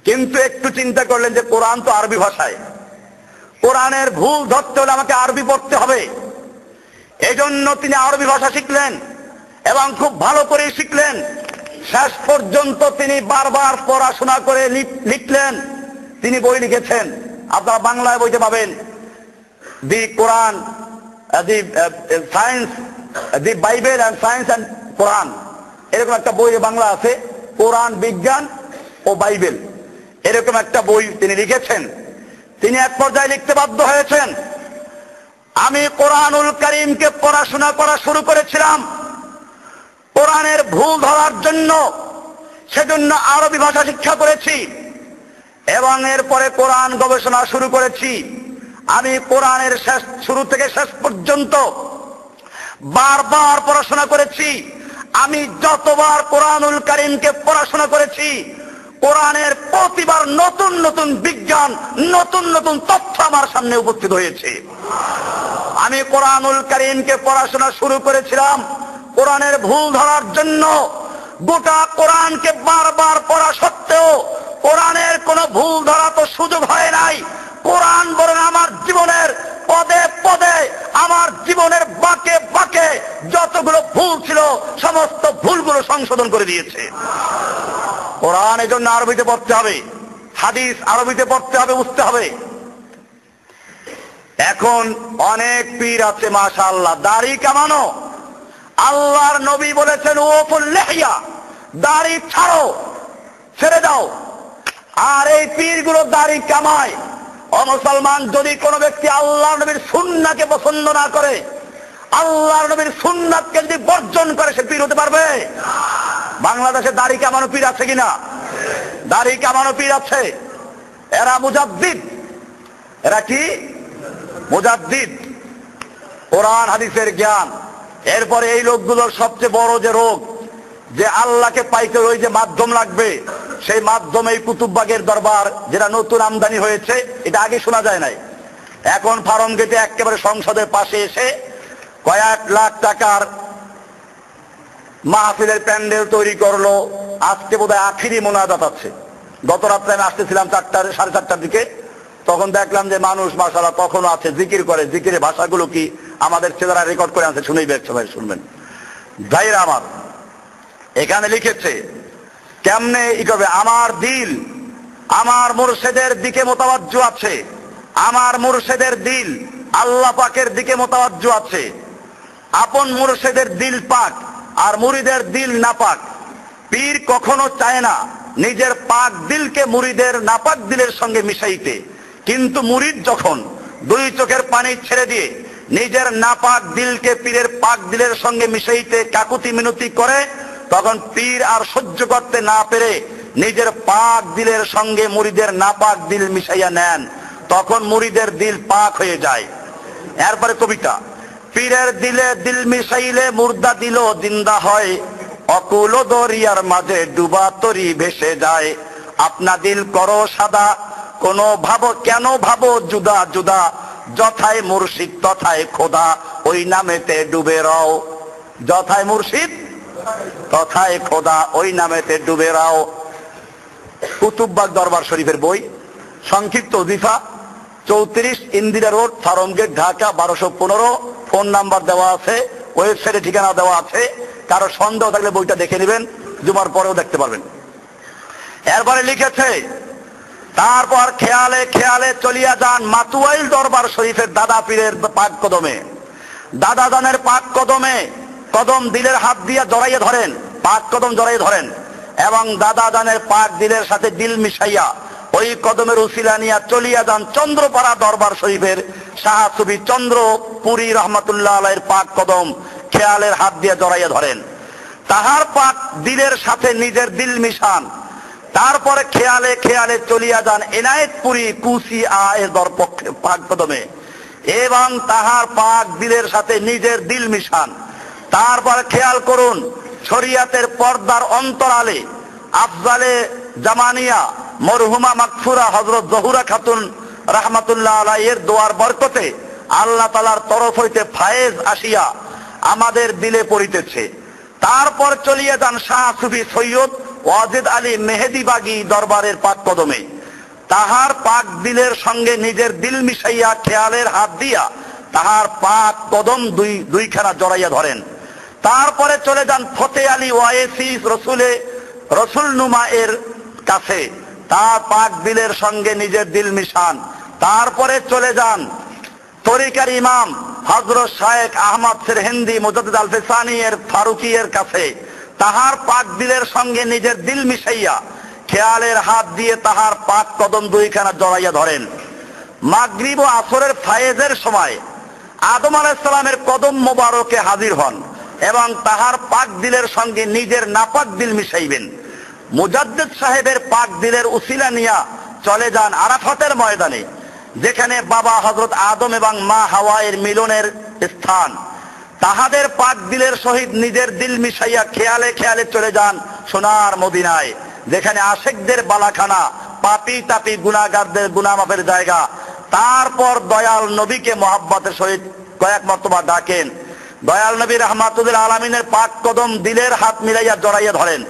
Speaker 1: কিন্তু একটু চিন্তা করলেন যে কোরআন তো আরবি ভাষায়, কোরআনের ভুল ধরতে হলে আমাকে আরবি পড়তে হবে। এজন্য তিনি আরবি ভাষা শিখলেন এবং খুব ভালো করে শিখলেন। শেষ পর্যন্ত তিনি বারবার পড়াশোনা করে লিখলেন, তিনি বই লিখেছেন, আপনারা বাংলায় বইতে পাবেন, the Quran, the science, the Bible and science and Quran, এরকম একটা বই বাংলা আছে, কোরআন, বিজ্ঞান ও বাইবেল, এরকম একটা বই তিনি লিখেছেন। তিনি এক পর্যায়ে লিখতে বাধ্য হয়েছেন, আমি কোরআনুল কারীমকে পড়াশোনা করা শুরু করেছিলাম কোরআনের ভুল ধরার জন্য, সেজন্য আরবি ভাষা শিক্ষা করেছি এবং এরপরে কোরআন গবেষণা শুরু করেছি। আমি কোরআনের শুরু থেকে শেষ পর্যন্ত বারবার পড়াশোনা করেছি। আমি যতবার কোরআনুল কারীমকে পড়াশোনা করেছি, কোরআনের প্রতিবার নতুন নতুন বিজ্ঞান, নতুন নতুন তথ্য আমার সামনে উপস্থিত হয়েছে। আমি কোরআনুল কারীমকে পড়াশোনা শুরু করেছিলাম কোরআনের ভুল ধরার জন্য। গোটা কোরআনকে বারবার পড়া সত্ত্বেও কোরআনের কোনো ভুল ধরা তো সুযোগ হয় নাই। কোরআন বরং আমার জীবনের পদে পদে, আমার জীবনের বাঁকে বাঁকে যতগুলো ভুল ছিল সমস্ত ভুলগুলো সংশোধন করে দিয়েছে। কোরআন এজন্য আরবিতে পড়তে হবে, হাদিস আরবিতে পড়তে হবে, বুঝতে হবে। এখন অনেক পীর আছে মাশাআল্লাহ, দাড়ি কামানো। আল্লাহর নবী বলেছেন, ওফুল লিহিয়া, দাড়ি ছাড়ো, ছেড়ে দাও। আর এই পীরগুলো দাড়ি কামায়। ও মুসলমান, যদি কোনো ব্যক্তি আল্লাহর নবীর সুন্নাহকে পছন্দ না করে, আল্লাহর নবীর সুন্নাহকে যদি বর্জন করে, সে পীর হতে পারবে? বাংলাদেশে দাড়ি কামানো পীর আছে কিনা? দাড়ি কামানো পীর আছে। এরা মুজাদ্দিদ। এরা কি? মুজাদ্দিদ। কোরআন হাদিসের জ্ঞান। এরপরে এই লোকগুলোর সবচেয়ে বড় যে রোগ, যে আল্লাহকে পাইতে ওই যে মাধ্যম লাগবে, সেই মাধ্যম এই কুতুববাগের দরবার, যেটা নতুন আমদানি হয়েছে, এটা আগে শোনা যায় নাই। এখন ফার্ম গেটে একেবারে সংসদের পাশে এসে কয়েক লাখ টাকার মাহফিলের প্যান্ডেল তৈরি করলো। আজকে বোধহয় আখিরি মোনাজাত আছে। গত রাত্রে আমি আসতেছিলাম 4:30 দিকে, তখন দেখলাম যে মানুষ মাশাআল্লাহ তখনও আছে, জিকির করে। জিকিরের ভাষাগুলো কি আমাদের ছেলেরা রেকর্ড করে আনছে, শুনেই বেশ সবাই শুনবেন। ভাইরা আমার, এখানে লিখেছে কেমনে ই করবে, আমার দিল আমার মুর্শিদের দিকে মোতাবাজ্জু আছে, আমার মুর্শিদের দিল আল্লাহ পাকের দিকে মোতাবাজ্জু আছে। আপন মুর্শিদের দিল পাক আর মুরিদের দিল নাপাক। পীর কখনো চায় না নিজের পাক দিলকে মুরিদের নাপাক দিলের সঙ্গে মিশাইতে, কিন্তু মুরিদ যখন দুই চোখের পানি ছেড়ে দিয়ে নিজের নাপাক দিলকে পীরের পাক দিলের সঙ্গে মিশাইতে কাকুতি মিনতি করে, তখন পীর আর সহ্য করতে না পেরে নিজের পাক দিলের সঙ্গে মুরিদের নাপাক দিল মিশাইয়া নেন। তখন মুরিদের দিল পাক হয়ে যায়। এরপরে কবিতা, পীরের দিলে দিল মিশাইলে মুর্দা দিল জিন্দা হয়, অকুল দরিয়ার মাঝে ডুবা তরি ভেসে যায়। আপনা দিল করো সাদা, কোন ভাবো কেন ভাবো জুদা জুদা, যথায় মুর্শিদ তথায় খোদা, ওই নামেতে ডুবে রও। যথায় মুর্শিদ তথায় খোদা, ওই নামেতে ডুবে রও। কুতুববাগ দরবার শরীফের বই, সংক্ষিপ্ত ওজিফা, 34 Indira road, Farmgate, Dhaka 1215। Phone number দেওয়া আছে, ওয়েবসাইটে ঠিকানা দেওয়া আছে। কারো সন্দেহ থাকলে বইটা দেখে নেবেন, জুমার পরেও দেখতে পারবেন। এরপরে লিখেছে, তারপর খেয়ালে খেয়ালে চলিয়া যান মাতুয়াইল দরবার শরীফের দাদা পীরের পাক কদমে। দাদা দানের পাক কদমে কদম দিলের হাত দিয়া জড়াইয়ে ধরেন, পাক কদম জড়াইয়ে ধরেন, এবং দাদা দানের পাক দিলের সাথে দিল মিশাইয়া ওই কদমের উসিলা নিয়া চলিয়া যান চন্দ্রপাড়া দরবার শরীফের শাহ সুফি চন্দ্রপুরী রহমাতুল্লাহ আলাইহির পাক কদম খেয়ালের হাত দিয়ে জড়াইয়া ধরেন। তাহার পাক দিলের সাথে নিজের দিল মিশান। তারপরে খেয়ালে খেয়ালে চলিয়া যান এনায়েতপুরী কুসি এর দরপক্ষে পাক কদমে, এবং তাহার পাক দিলের সাথে নিজের দিল মিশান। তারপর খেয়াল করুন, শরিয়াতের পর্দার অন্তরালে আফজালে জামানিয়া মরহুমা মাগফুরা হযরত জহুরা খাতুন রাহমাতুল্লাহ আলাইহির দোয়ার বরকতে আল্লাহ তাআলার তরফ হইতে ফায়েজ আসিয়া আমাদের দিলে পড়িতেছে। তারপর চলিয়ে যান শাহ সুফি সৈয়দ ওয়াজিদ আলী মেহেদিবাগী দরবারের পাক কদমে। তাহার পাক দিলের সঙ্গে নিজের দিল মিশাইয়া খেয়ালের হাত দিয়া তাহার পাক কদম দুইখানা জড়াইয়া ধরেন। তারপরে চলে যান ফতে আলী ওয়াইসি রসুল নুমা এর কাছে, তার পাক দিলের সঙ্গে নিজের দিল মিশান। তারপরে চলে যান তরিকার ইমাম হযরত শায়েখ আহমদ সিরহিন্দি মুজাদ্দিদ আল ফিসানি এর ফারুকি এর কাছে, তাহার পাক দিলের সঙ্গে নিজের দিল মিশাইয়া খেয়ালের হাত দিয়ে তাহার পাক কদম দুইখানা জড়াইয়া ধরেন। মাগরিব ও আসরের ফায়েজের সময় আদম আলাইহিস সালামের কদম মোবারকে হাজির হন এবং তাহার পাক দিলের সঙ্গে নিজের নাপাক দিল মিশাইবেন। মুজাদ্দিদ সাহেবের পাক দিলের উসিলা নিয়া চলে যান আরাফাতের ময়দানে, যেখানে বাবা হযরত আদম এবং মা হাওয়া এর মিলনের স্থান। তাহাদের পাক দিলের সহিত নিজের দিল মিশাইয়া খেয়ালে খেয়ালে চলে যান সোনার মদিনায়, যেখানে আশেকদের বালাখানা, পাপী তাপী গুনাহগারদের গুনাহ মাফের জায়গা। তারপর দয়াল নবীকে মহাব্বতের সহিত কয়েক মর্তবা ডাকেন। দয়াল নবী রাহমাতুল আলামিনের পাক কদম দিলের হাত মিলাইয়া জড়াইয়া ধরেন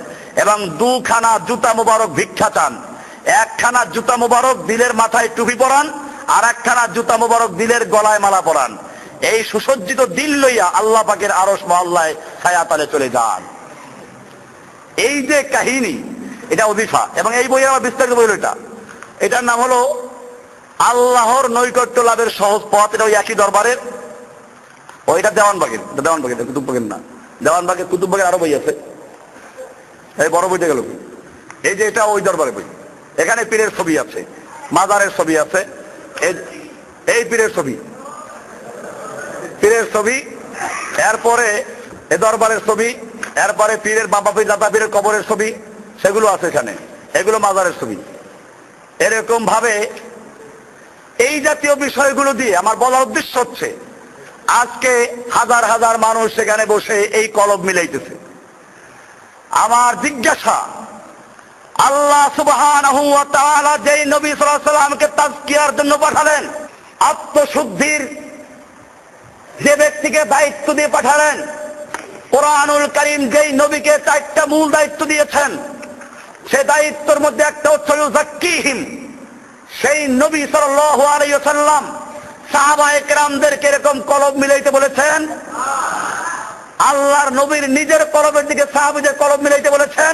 Speaker 1: এবং দুখানা জুতা মুবারক ভিক্ষা চান। একখানা জুতা মুবারক দিলের মাথায় টুপি পরান, আর একখানা জুতা মুবারক দিলের গলায় মালা পরান। এই সুসজ্জিত দিল লইয়া আল্লাহ পাকের আরশ মহল্লায় ছায়াতলে চলে যান। এই যে কাহিনী, এটা ওজিফা, এবং এই বইয়ের আমার বিস্তারিত বই, এটার নাম হলো আল্লাহর নৈকট্য লাভের সহজ পথ। এটা ওই একই দরবারের, ওইটা দেওয়ানবাগের, কুতুববাগের না, দেওয়ানবাগের কুতুববাগের আরো বই আছে। এই বড় বইটা গেল, এই যে এটা ওই দরবারের বই। এখানে পীরের ছবি আছে, মাজারের ছবি আছে, এই পীরের ছবি, এরপরে এ দরবারের ছবি, এরপরে পীরের বাবা পীর দাদা পীরের কবরের ছবি, সেগুলো আছে এখানে, এগুলো মাজারের ছবি। এরকম ভাবে এই জাতীয় বিষয়গুলো দিয়ে আমার বলার উদ্দেশ্য হচ্ছে, আজকে হাজার হাজার মানুষ সেখানে বসে এই কলব মিলাইতেছে। আমার জিজ্ঞাসা, আল্লাহ সুবহানাহু ওয়া তাআলা যেই নবী সাল্লাল্লাহু আলাইহি ওয়াসাল্লামকে তাজকিয়ার জন্য পাঠালেন, আত্মশুদ্ধির যে ব্যক্তিকে দায়িত্ব দিয়ে পাঠালেন, কোরআনুল কারীম যেই নবীকে 4টা মূল দায়িত্ব দিয়েছেন, সে দায়িত্বের মধ্যে একটা হচ্ছে ইউযাক্কিহিম। সেই নবী সাল্লাল্লাহু আলাইহি ওয়াসাল্লাম সাহাবায়ে কেরামদেরকে এরকম কলব মিলাইতে বলেছেন। আল্লাহর নবীর নিজের কলবের দিকে সাহাবীদের কলব মিলাইতে বলেছেন।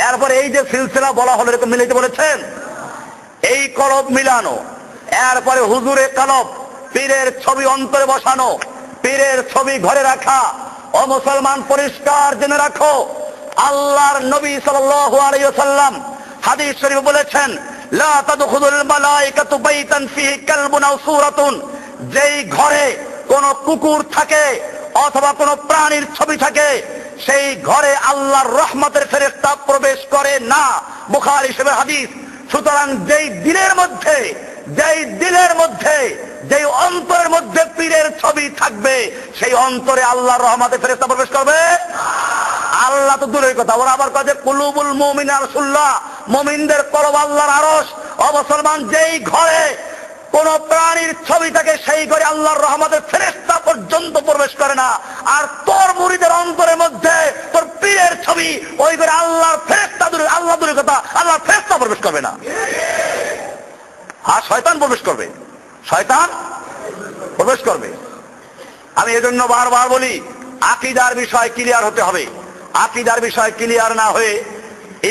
Speaker 1: এরপর এই যে সিলসিলা বলা হলো, এরকম মিলাইতে বলেছেন। এই কলব মিলানো, এরপরে হুজুরে কলব, পীরের ছবি অন্তরে বসানো, পীরের ছবি ঘরে রাখা। ও মুসলমান, পরিষ্কার জেনে রাখো, আল্লাহর নবী সাল্লাল্লাহু আলাইহি ওয়াসাল্লাম হাদিস শরীফে বলেছেন, লা তাদখুলুল মালায়েকাতু বাইতান ফিহি কালবুন আও সূরাতুন। যেই ঘরে কোন কুকুর থাকে অথবা কোন প্রাণীর ছবি থাকে, সেই ঘরে আল্লাহর রহমতের ফেরেশতা প্রবেশ করে না, বুখারী শরীফের হাদিস। সুতরাং যেই দিলের মধ্যে যেই অন্তরের মধ্যে পীরের ছবি থাকবে সেই অন্তরে আল্লাহর রহমতে ফেরেশতা প্রবেশ করবে? আল্লাহ তো দূরের কথা, ওরা আবার কয় যে কুলুবুল মুমিন আরশুল্লাহ, মুমিনদের কলব আল্লাহর আরশ। ও মুসলমান, যেই ঘরে কোন প্রাণীর ছবি থাকে সেই ঘরে আল্লাহর রহমতের ফেরেশতা পর্যন্ত প্রবেশ করে না। আর তোর মুরিদের অন্তরের মধ্যে তোর পীরের ছবি, ওই ঘরে আল্লাহর ফেরেশতা দূরে, আল্লাহ দূরের কথা, আল্লাহর ফেরেশতা প্রবেশ করবে না। আর শয়তান প্রবেশ করবে, শয়তান প্রবেশ করবে। আমি এজন্য বারবার বলি, আকীদার বিষয় ক্লিয়ার হতে হবে। আকীদার বিষয় ক্লিয়ার না হয়ে,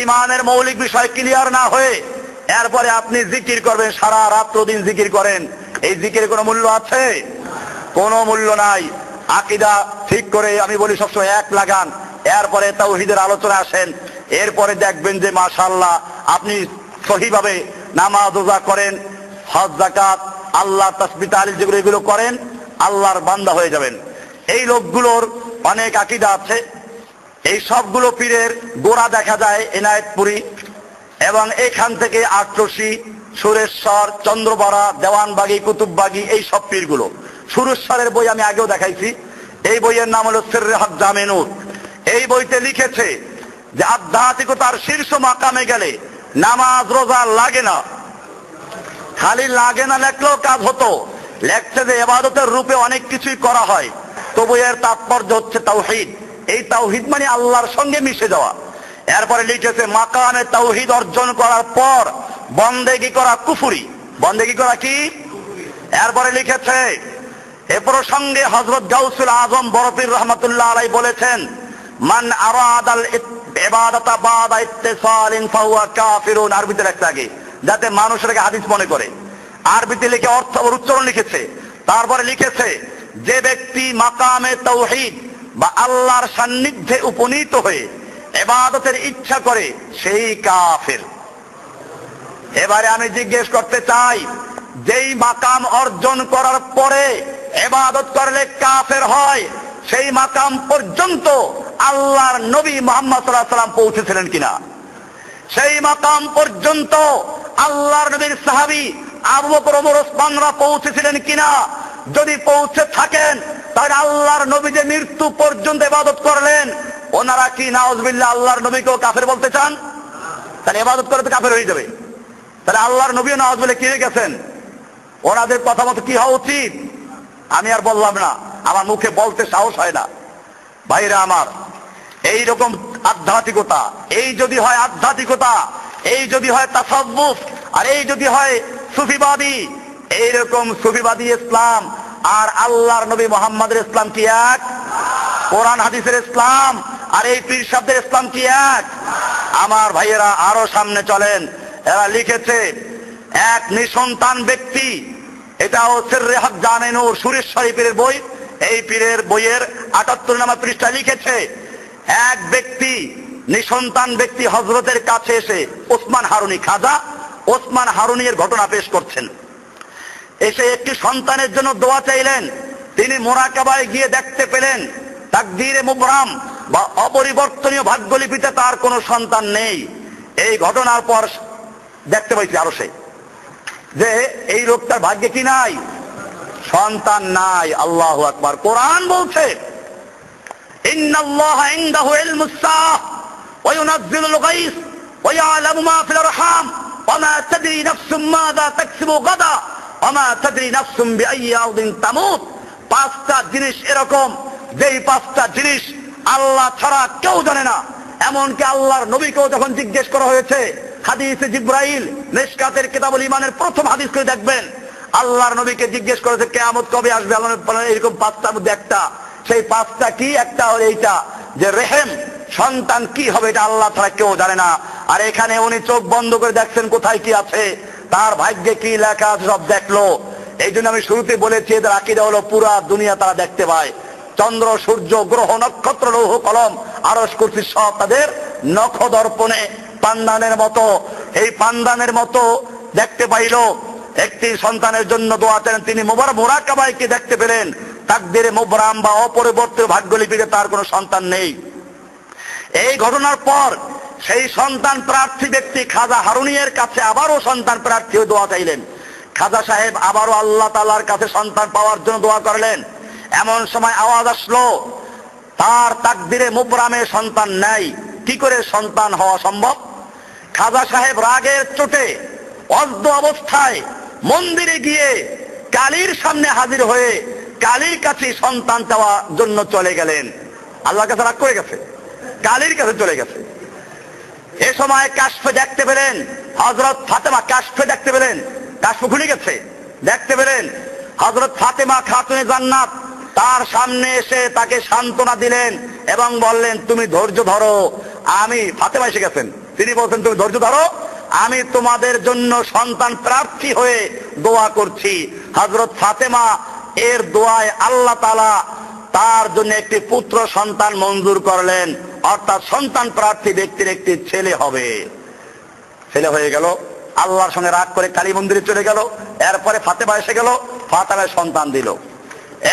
Speaker 1: ঈমানের মৌলিক বিষয় ক্লিয়ার না হয়ে এরপরে আপনি জিকির করবেন, সারা রাত্র দিন জিকির করেন, এই জিকিরের কোনো মূল্য আছে? কোনো মূল্য নাই। আকীদা ঠিক করে আমি বলি সবসময় এক লাগান, এরপরে তাওহীদের আলোচনা আসেন, এরপরে দেখবেন যে মাশাআল্লাহ আপনি সহিভাবে নামাজ রোজা করেন, হজ যাকাত, আল্লাহ তাসবিহ তাহলিল যেগুলো এগুলো করেন, আল্লাহর বান্দা হয়ে যাবেন। এই লোকগুলোর অনেক আকীদা আছে, এই সবগুলো পীরের গোড়া দেখা যায় এনায়েতপুরী, এবং এখান থেকে আটরশি, সুরেশ্বর, চন্দ্রবড়া, দেওয়ানবাগী, কুতুববাগী, এই সব পীরগুলো। সুরেশ্বরের বই আমি আগেও দেখাইছি, এই বইয়ের নাম হলো সিররে হক জামে নূর। এই বইতে লিখেছে যে আধ্যাত্মিকতার শীর্ষ মাকামে গেলে নামাজ রোজা লাগে না। খালি লাগে না লেখলেও কাজ হতো, লেখছে যে ইবাদতের রূপে অনেক কিছুই করা হয়, তবু এর তাৎপর্য হচ্ছে তাওহীদ। এই তাওহীদ মানে আল্লাহর সঙ্গে মিশে যাওয়া। এরপরে লিখেছে মাকামে তাওহীদ অর্জন করার পর বন্দেগী করা কুফরি। বন্দেগী করা কি? এরপরে লিখেছে এ প্রসঙ্গে হযরত গাউসুল আজম বরপীর রহমাতুল্লাহ আলাইহি বলেছেন, মান আরাদাল ইবাদাতা বাদা ইত্তিসালিন ফাহুয়া কাফিরুন। আরবিতে লেখা থাকে যাতে মানুষ এটাকে হাদিস মনে করে, আরবিতে লিখে অর্থ আর উচ্চারণ লিখেছে। তারপরে লিখেছে যে ব্যক্তি মাকামে তাওহীদ বা আল্লাহর সান্নিধ্যে উপনীত হয়ে ইবাদতের ইচ্ছা করে সেই কাফের। এবারে আমি জিজ্ঞেস করতে চাই, যেই মাকাম অর্জন করার পরে ইবাদত করলে কাফের হয়, সেই মাকাম পর্যন্ত আল্লাহর নবী মুহাম্মদ সাল্লাল্লাহু আলাইহি ওয়াসাল্লাম পৌঁছেছিলেন কিনা? সেই মাকাম পর্যন্ত আল্লাহর নবীর সাহাবী আবু বকর, ওমর, ওসমানরা পৌঁছেছিলেন কিনা? যদি পৌঁছে থাকেন তাহলে আল্লাহর নবী যে মৃত্যু পর্যন্ত ইবাদত করলেন, ওনারা কি নাউজুবিল্লাহ আল্লাহর নবীকেও কাফের বলতে চান? তাহলে ইবাদত করে তো কাফের হয়ে যাবে। তাহলে আল্লাহর নবীও নাউজুবিল্লাহ কি হয়ে গেছেন? ওনাদের কথা মতো কি হওয়া উচিত? আমি আর বললাম না, আমার মুখে বলতে সাহস হয় না। ভাইরা আমার, এইরকম আধ্যাত্মিকতা, এই যদি হয় আধ্যাত্মিকতা, এই যদি হয় তাসাব্বুফ, আর এই যদি হয় সুফিবাদী, এইরকম সুফিবাদী ইসলাম আর আল্লাহর নবী মুহাম্মদের ইসলাম কি এক? কোরআন হাদিসের ইসলাম আর এই পীর সাহেবদের ইসলাম কি এক? আমার ভাইয়েরা আরো সামনে চলেন। এরা লিখেছে এক নিঃসন্তান ব্যক্তি, এটাও সিররে হক জামে নূর, সুরেশ্বরী পীরের বই, এই পীরের বইয়ের ৭৮ নম্বর পৃষ্ঠায় লিখেছে এক ব্যক্তি, নিঃসন্তান ব্যক্তি হযরতের কাছে এসে ওসমান হারুনি, খাজা ওসমান হারুনির ঘটনা পেশ করছেন। এসে একটি সন্তানের জন্য দোয়া চাইলেন। তিনি মুরাকাবায় গিয়ে দেখতে পেলেন তাকদীরে মুবরাম বা অপরিবর্তনীয় ভাগ্যলিপিতে তার কোনো সন্তান নেই। এই ঘটনার পর দেখতে পাইছি আরো সে যে এই লোকটার ভাগ্যে কি নাই? সন্তান নাই। আল্লাহু আকবার। কোরআন বলছে ইন্নাল্লাহা ইনদাহু ইলমুস সাআহ ওয়া ইউনাজ্জিলুল গায়স ওয়া ইয়ালামু মা ফিল আরহাম ওয়া মা তাদরি নাফসুম মাযা তাকসিবু গাদা ওয়া মা তাদরি নাফসুম বিআইয়ি আরদিন তামুত। পাঁচটা জিনিস এরকম, যেই পাঁচটা জিনিস আল্লাহ ছাড়া কেউ জানে না। এমনকি আল্লাহর নবীকেও যখন জিজ্ঞেস করা হয়েছে, হাদিসে জিবরাইল, মিশকাতের কিতাবুল ঈমানের প্রথম হাদিস করে দেখবেন, আল্লাহর নবীকে জিজ্ঞেস করেছে কিয়ামত কবে আসবে, আল্লাহ বলেন এরকম পাঁচটার মধ্যে একটা। সেই পাঁচটা কি? একটা হলো এইটা যে রেহেম, সন্তান কি হবে এটা আল্লাহ ছাড়া কেউ জানে না। আর এখানে উনি চোখ বন্ধ করে দেখছেন কোথায় কি আছে, তার ভাগ্যে কি লেখা আছে সব দেখলো। এই জন্য আমি শুরুতে বলেছি এদের আকীদা হলো পুরা দুনিয়া তারা দেখতে পায়। চন্দ্র, সূর্য, গ্রহ, নক্ষত্র, লৌহ কলম, আরশ, কুরসি সব তাদের নখ দর্পণে পান্দানের মতো, এই পান্দানের মতো দেখতে পাইল। একটি সন্তানের জন্য দোয়া চান, তিনি মুরাকাবায় কি দেখতে পেলেন তাকদীরে মুবরাম বা অপরিবর্তিত ভাগ্যলিপিতে তার কোনো সন্তান নেই। এই ঘটনার পর সেই সন্তান প্রার্থী ব্যক্তি খাজা হারুনিয়ের কাছে আবারও সন্তান প্রার্থী হয়ে দোয়া চাইলেন, খাজা সাহেব আবারও আল্লাহ তাআলার কাছে সন্তান পাওয়ার জন্য দোয়া করলেন। এমন সময় আওয়াজ আসলো, তার তাকদিরে মুবরামে সন্তান নাই, কি করে সন্তান হওয়া সম্ভব? খাজা সাহেব রাগের চোটে অজ্ঞ অবস্থায় মন্দিরে গিয়ে কালীর সামনে হাজির হয়ে কালীর কাছে সন্তান চাওয়ার জন্য চলে গেলেন। আল্লাহর কাছে রাগ করে গেছে, কালীর কাছে চলে গেছে। এ সময় কাশফে দেখতে পেলেন, হযরত ফাতেমা কাশফে দেখতে পেলেন, কাশফ খুলে গেছে, দেখতে পেলেন হযরত ফাতেমা খাতুনে জান্নাত তার সামনে এসে তাকে সান্ত্বনা দিলেন এবং বললেন, তুমি ধৈর্য ধরো, আমি ফাতেমা এসে গেছেন, তিনি বলছেন তুমি ধৈর্য ধরো, আমি তোমাদের জন্য সন্তান প্রার্থী হয়ে দোয়া করছি। হযরত ফাতেমা এর দোয়ায় আল্লাহ তাআলা তার জন্য একটি পুত্র সন্তান মঞ্জুর করলেন, অর্থাৎ সন্তান প্রার্থী ব্যক্তির একটি ছেলে হবে। ছেলে হয়ে গেল, আল্লাহর সঙ্গে রাগ করে কালী মন্দিরে চলে গেল। এরপরে ফাতেমা এসে গেল, ফাতেমা সন্তান দিল।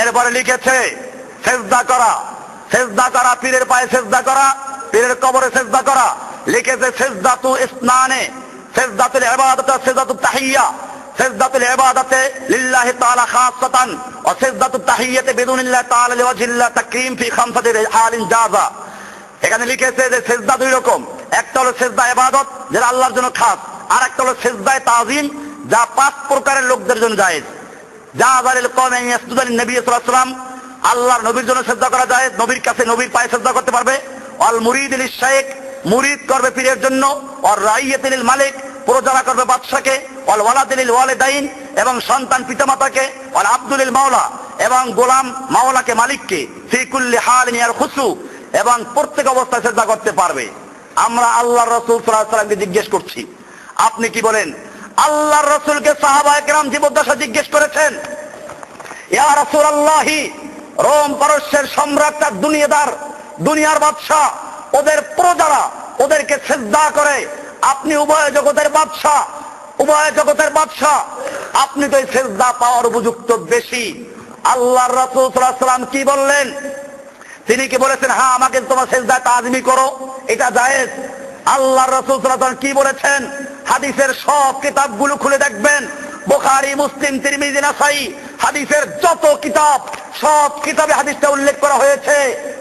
Speaker 1: এরপরে লিখেছে সেজদা করা, সেজদা করা, পীরের পায়ে সেজদা করা, পীরের কবরে সেজদা করা। লিখেছে সেজদাতু ইসনানে, সেজদাতুল ইবাদত, সেজদাতুত তাহিয়্যা, সেজদাতুল ইবাদতে লিল্লাহি তাআলা খাসসাতান ওয়া সেজদাতুত তাহিয়্যাতে বিদুনিল্লাহি তাআলা লিওয়াজহিল্লাহ তাকরীম ফি খামসাতি হালিন জাযা। এখানে লিখেছে যে সেজদা দুই রকম, একটা হলো সেজদা ইবাদত যেটা আল্লাহর জন্য খাস, আর একটা হলো সেজদায়ে তাযীম যা পাঁচ প্রকারের লোকদের জন্য জায়েজ। জাযালিল কওমি ইয়াসজুদু লিন নবী সাল্লাল্লাহু আলাইহি ওয়াসাল্লাম, আল্লাহর নবীর জন্য সেজদা করা যায়, নবীর কাছে নবীর পায়ে সেজদা করতে পারবে। আল মুরিদ লিশ শাইখ, মুরিদ করবে পীরের জন্য। আর রাইয়াতুল মালিক, প্রজারা করবে বাদশাকে। ওয়াল ওয়ালাদিল ওয়ালিদাইন, এবং সন্তান পিতামাতাকে। ওয়াল আব্দুল মাওলা, এবং গোলাম মাওলাকে, মালিককে। ফি কুল্লি হালিন ইয়ারখুসু, এবং প্রত্যেক অবস্থায় সেজদা করতে পারবে। আমরা আল্লাহর রাসূল সাল্লাল্লাহু আলাইহি ওয়াসাল্লামকে জিজ্ঞেস করছি, আপনি কি বলেন? আল্লাহর রাসূলকে সাহাবায়ে কেরাম জীবদ্দশা জিজ্ঞেস করেছেন, ইয়া রাসূলুল্লাহি, রোম পারস্যের সম্রাট, তার দুনিয়াদার, দুনিয়ার বাদশা, ওদের প্রজারা ওদেরকে সেজদা করে, আপনি উভয় জগতের বাদশা, উভয় জগতের বাদশা, আপনি তো এই সেজদা পাওয়ার উপযুক্ত বেশি। আল্লাহর রাসূল সাল্লাল্লাহু আলাইহি ওয়াসাল্লাম কি বললেন? তিনি কি বলেছেন, হ্যাঁ আমাকে তোমার সেজদা তাজমি করো, এটা জায়েজ? আল্লাহর রাসূল সাল্লাল্লাহু আলাইহি ওয়াসাল্লাম কি বলেছেন? হাদিসের সব কিতাবগুলো খুলে দেখবেন, বুখারী, মুসলিম, তিরমিজি, নাসাঈ, হাদিসের যত কিতাব, সব কিতাবে হাদিসটা উল্লেখ করা হয়েছে।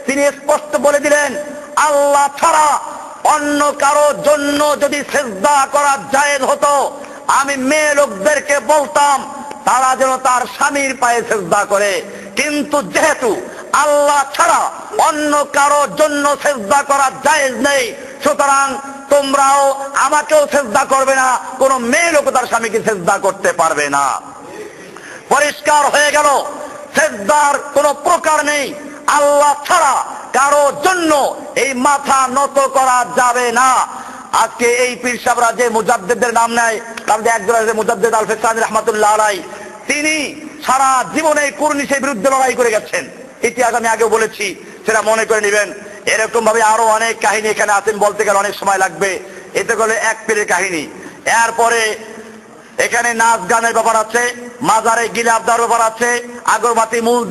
Speaker 1: তিনি স্পষ্ট বলে দিলেন, আল্লাহ ছাড়া অন্য কারো জন্য যদি সেজদা করা জায়েজ হতো, আমি মেয়ে লোকদেরকে বলতাম তারা যেন তার স্বামীর পায়ে সেজদা করে। কিন্তু যেহেতু আল্লাহ ছাড়া অন্য কারো জন্য সেজদা করা জায়েজ নেই, সুতরাং তোমরাও আমাকেও সেজদা করবে না, কোন মেয়ে লোক তার স্বামীকে সেজদা করতে পারবে না। পরিষ্কার হয়ে গেল, সেজদার কোন প্রকার নেই, আল্লাহ ছাড়া কারো জন্য এই মাথা নত করা যাবে না। আজকে এই পীর সাহেবরা যে মুজাদ্দিদের নাম নেয়, তার যে একজন আছে মুজাদ্দিদ আল ফিসানি রাহমাতুল্লাহ আলাইহি, তিনি সারা জীবনে কুরনিশের বিরুদ্ধে লড়াই করে গেছেন। ইতিহাস আমি আগেও বলেছি, সেটা মনে করে নেবেন। এরকম ভাবে আরো অনেক কাহিনী এখানে আছেন, বলতে গেলে অনেক সময় লাগবে। এতে করে এক পীরের কাহিনী। এরপরে এখানে নাচ গানের ব্যাপার আছে, মাজারে গিলাপ দেওয়ার ব্যাপার আছে, আগরবাতি মূল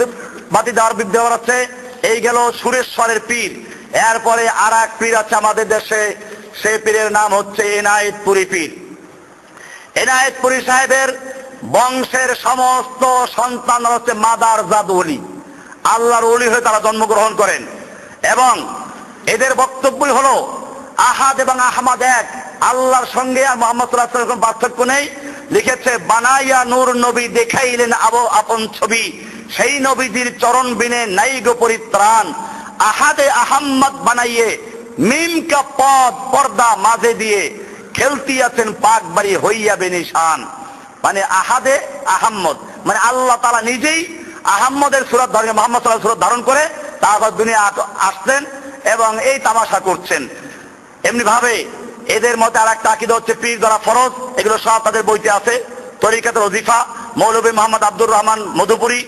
Speaker 1: বাতি দেওয়ার ব্যাপার আছে। এই গেল সুরেশ্বরের পীর। এরপরে আর এক পীর আছে আমাদের দেশে, সেই পীরের নাম হচ্ছে এনায়েতপুরী পীর। এনায়েতপুরী সাহেবের বংশের সমস্ত সন্তান হচ্ছে মাদার জাদ ওলি, আল্লাহর ওলি হয়ে তারা জন্মগ্রহণ করেন। এবং এদের বক্তব্যই হলো আহাদ এবং আহমদ এক, আল্লাহর সঙ্গে আর মুহাম্মদ সাল্লাল্লাহু আলাইহি ওয়াসাল্লাম পার্থক্য নেই। লিখেছে, বানাইয়া নূর নবী দেখাইলেন আপন ছবি, সেই নবীজির চরণ বিনে নাই গো পরিত্রাণ। আহাদে আহম্মদ বানাইয়ে মিম কা পদ পর্দা মাঝে দিয়ে, খেলতি আছেন পাক বাড়ি হইয়া বেনিশান। মানে আহাদে আহম্মদ মানে আল্লাহ তাআলা নিজেই আহম্মদের সূরত ধারণ, মুহাম্মদ সাল্লাল্লাহু আলাইহি ওয়াসাল্লাম ধারণ করে তারপর দুনিয়া আসছেন এবং এই তামাশা করছেন। এমনি ভাবে এদের মতে আর একটা আকীদা হচ্ছে পীর ধরা ফরজ, এগুলো সব তাদের বইতে আছে। তরিকাতুল ওজিফা, মৌলভী মোহাম্মদ আব্দুর রহমান মধুপুরী,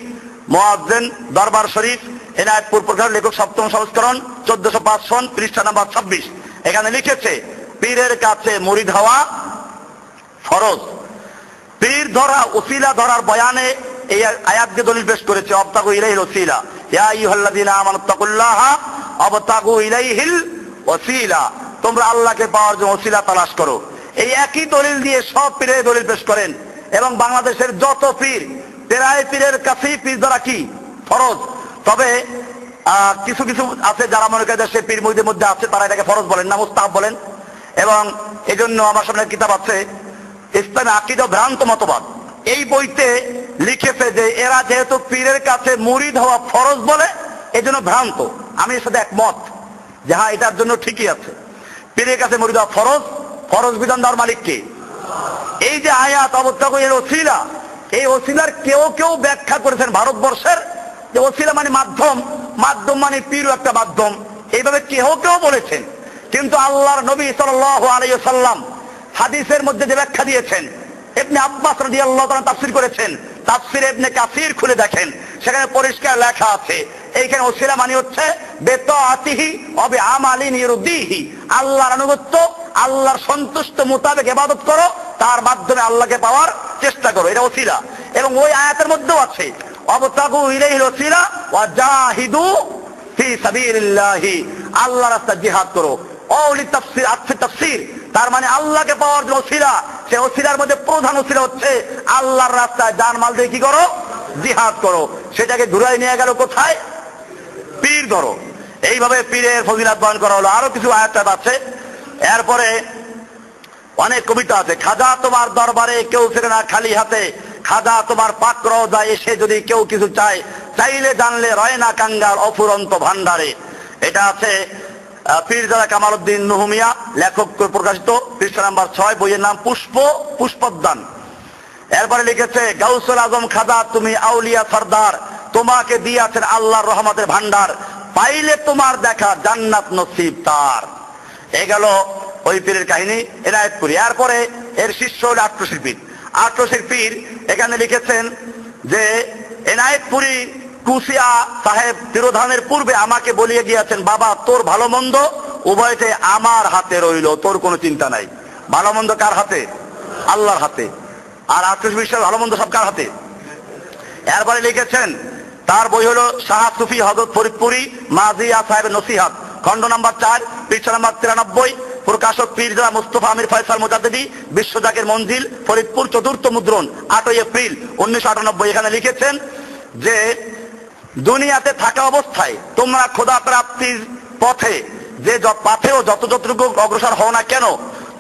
Speaker 1: মুয়াজ্জিন, দরবার শরীফ, এনায়েতপুর প্রকাশ, লেখক 7ম সংস্করণ, 1405 সন, পৃষ্ঠা নাম্বার 26। এখানে লিখেছে, পীরের কাছে মুরিদ হওয়া ফরজ। পীর ধরা, ওসিলা ধরার বয়ানে এই আয়াত দিয়ে দলিল পেশ করেছে, অবতাগু ইলাইহিল ওসিলা, ইয়া আইয়ুহাল্লাযীনা আমানুত্তাকুল্লাহা ওয়াবতাগু ইলাইহিল ওসিলা, তোমরা আল্লাহকে পাওয়ার জন্য ওসিলা তালাশ করো। এই একই দলিল দিয়ে সব পীরে দলিল পেশ করেন। এবং বাংলাদেশের যত পীর, প্রায় পীরের কাছেই পীর ধরা কি ফরজ। তবে কিছু কিছু আছে যারা মনে করে দেশে পীর মুরিদের মধ্যে আছে, তারা এটাকে ফরজ বলেন না, মুস্তাহাব বলেন। এবং এই জন্য আমার সামনে কিতাব আছে ইসলামী আকীদা ভ্রান্ত মতবাদ, এই বইতে লিখেছে যে এরা যেহেতু পীরের কাছে মুরিদ হওয়া ফরজ বলে, এই জন্য ভ্রান্ত। আমি এর সাথে একমত যে হ্যাঁ, এটার জন্য ঠিকই আছে, পীরের কাছে মুরিদ হওয়া ফরজ। ফরজ বিধান দেওয়ার মালিক কে? এই যে আয়াত অবতাগু এর ওসিলা, এই ওসিলার কেউ কেউ ব্যাখ্যা করেছেন ভারতবর্ষের যে ওসিলা মানে মাধ্যম, মাধ্যম মানে পীরও একটা মাধ্যম, এইভাবে কেউ কেউ বলেছেন। কিন্তু আল্লাহর নবী সাল্লাল্লাহু আলাইহি ওয়াসাল্লাম হাদিসের মধ্যে যে ব্যাখ্যা দিয়েছেন, ইবনে আব্বাস রাদিয়াল্লাহু তাআলা তাফসীর করেছেন, তাফসীর ইবনে কাসির খুলে দেখেন, সেখানে পরিষ্কার লেখা আছে এইখানে ওসিলা মানে হচ্ছে বিতাআতিহি ওয়া বিআমালিন ইরদিহি, আল্লাহর আনুগত্য, আল্লাহর সন্তুষ্ট মোতাবেক ইবাদত করো, তার মাধ্যমে আল্লাহকে পাওয়ার চেষ্টা করো, এটা ওসিলা। এবং ওই আয়াতের মধ্যেও আছে ওয়াবতাগু ইলাইহিল ওসিলা ওয়া জাহিদু ফি সাবিলিল্লাহি, আল্লাহর রাস্তায় জিহাদ করো। ওলি তাফসীর, আছে তাফসীর, তার মানে আল্লাহকে পাওয়ার যে ওসিলা, সে ওসিলার মধ্যে প্রধান ওসিলা হচ্ছে আল্লাহর রাস্তায় জানমাল দিয়ে কি করো? জিহাদ করো। সেটাকে ঘুরাই নিয়ে গেল কোথায়? পীর ধরো। এইভাবে পীরের ফজিলত বয়ান করা হলো। আরো কিছু আয়াত আছে, এরপরে অনেক কবিতা আছে। খাজা তোমার দরবারে কেউ ফিরে না খালি হাতে, খাজা তোমার পাক রওজায় এসে যদি কেউ কিছু চায়, চাইলে জানলে রয় না কাঙ্গাল অফুরন্ত ভান্ডারে। এটা আছে পীরজাদা কামালউদ্দিন নুহমিয়া, লেখক প্রকাশিত, পৃষ্ঠা নাম্বার 6, বইয়ের নাম পুষ্পোদ্যান। এরপরে লিখেছে গাউসুল আজম খাজা তুমি আউলিয়া সরদার, তোমাকে দিয়েছেন আল্লাহর রহমতের ভান্ডার, পাইলে তোমার দেখা জান্নাত নসিব তার। এই গেল ওই পীরের কাহিনী এনায়েতপুরী। এরপরে এর শিষ্য হল আটরশির পীর। আটরশির পীর এখানে লিখেছেন যে এনায়েতপুরী কুশিয়া সাহেব তিরোধানের পূর্বে আমাকে বলিয়ে গিয়েছেন, বাবা তোর ভালো মন্দ উভয়তে আমার হাতে রইল, তোর কোনো চিন্তা নাই। ভালো মন্দ কার হাতে? আল্লাহর হাতে। আর আটরশি পীর ভালো মন্দ সব কার হাতে? এরপরে লিখেছেন তার বই হলো শাহ সুফি হযরত ফরিদপুরি মাজিয়া সাহেবের নসিহাত, খণ্ড নাম্বার 4, পৃষ্ঠা নাম্বার 93, প্রকাশক পীরজাদা মুস্তাফা আমির ফয়সাল মুজাদ্দিদি, বিশ্বজাকের মঞ্জিল, ফরিদপুর, 4th মুদ্রণ, 8 এপ্রিল 1998। এখানে লিখেছেন যে দুনিয়াতে থাকা অবস্থায় তোমরা খোদা প্রাপ্তির পথে যে পাথেও যতটুকু অগ্রসর হও না কেন,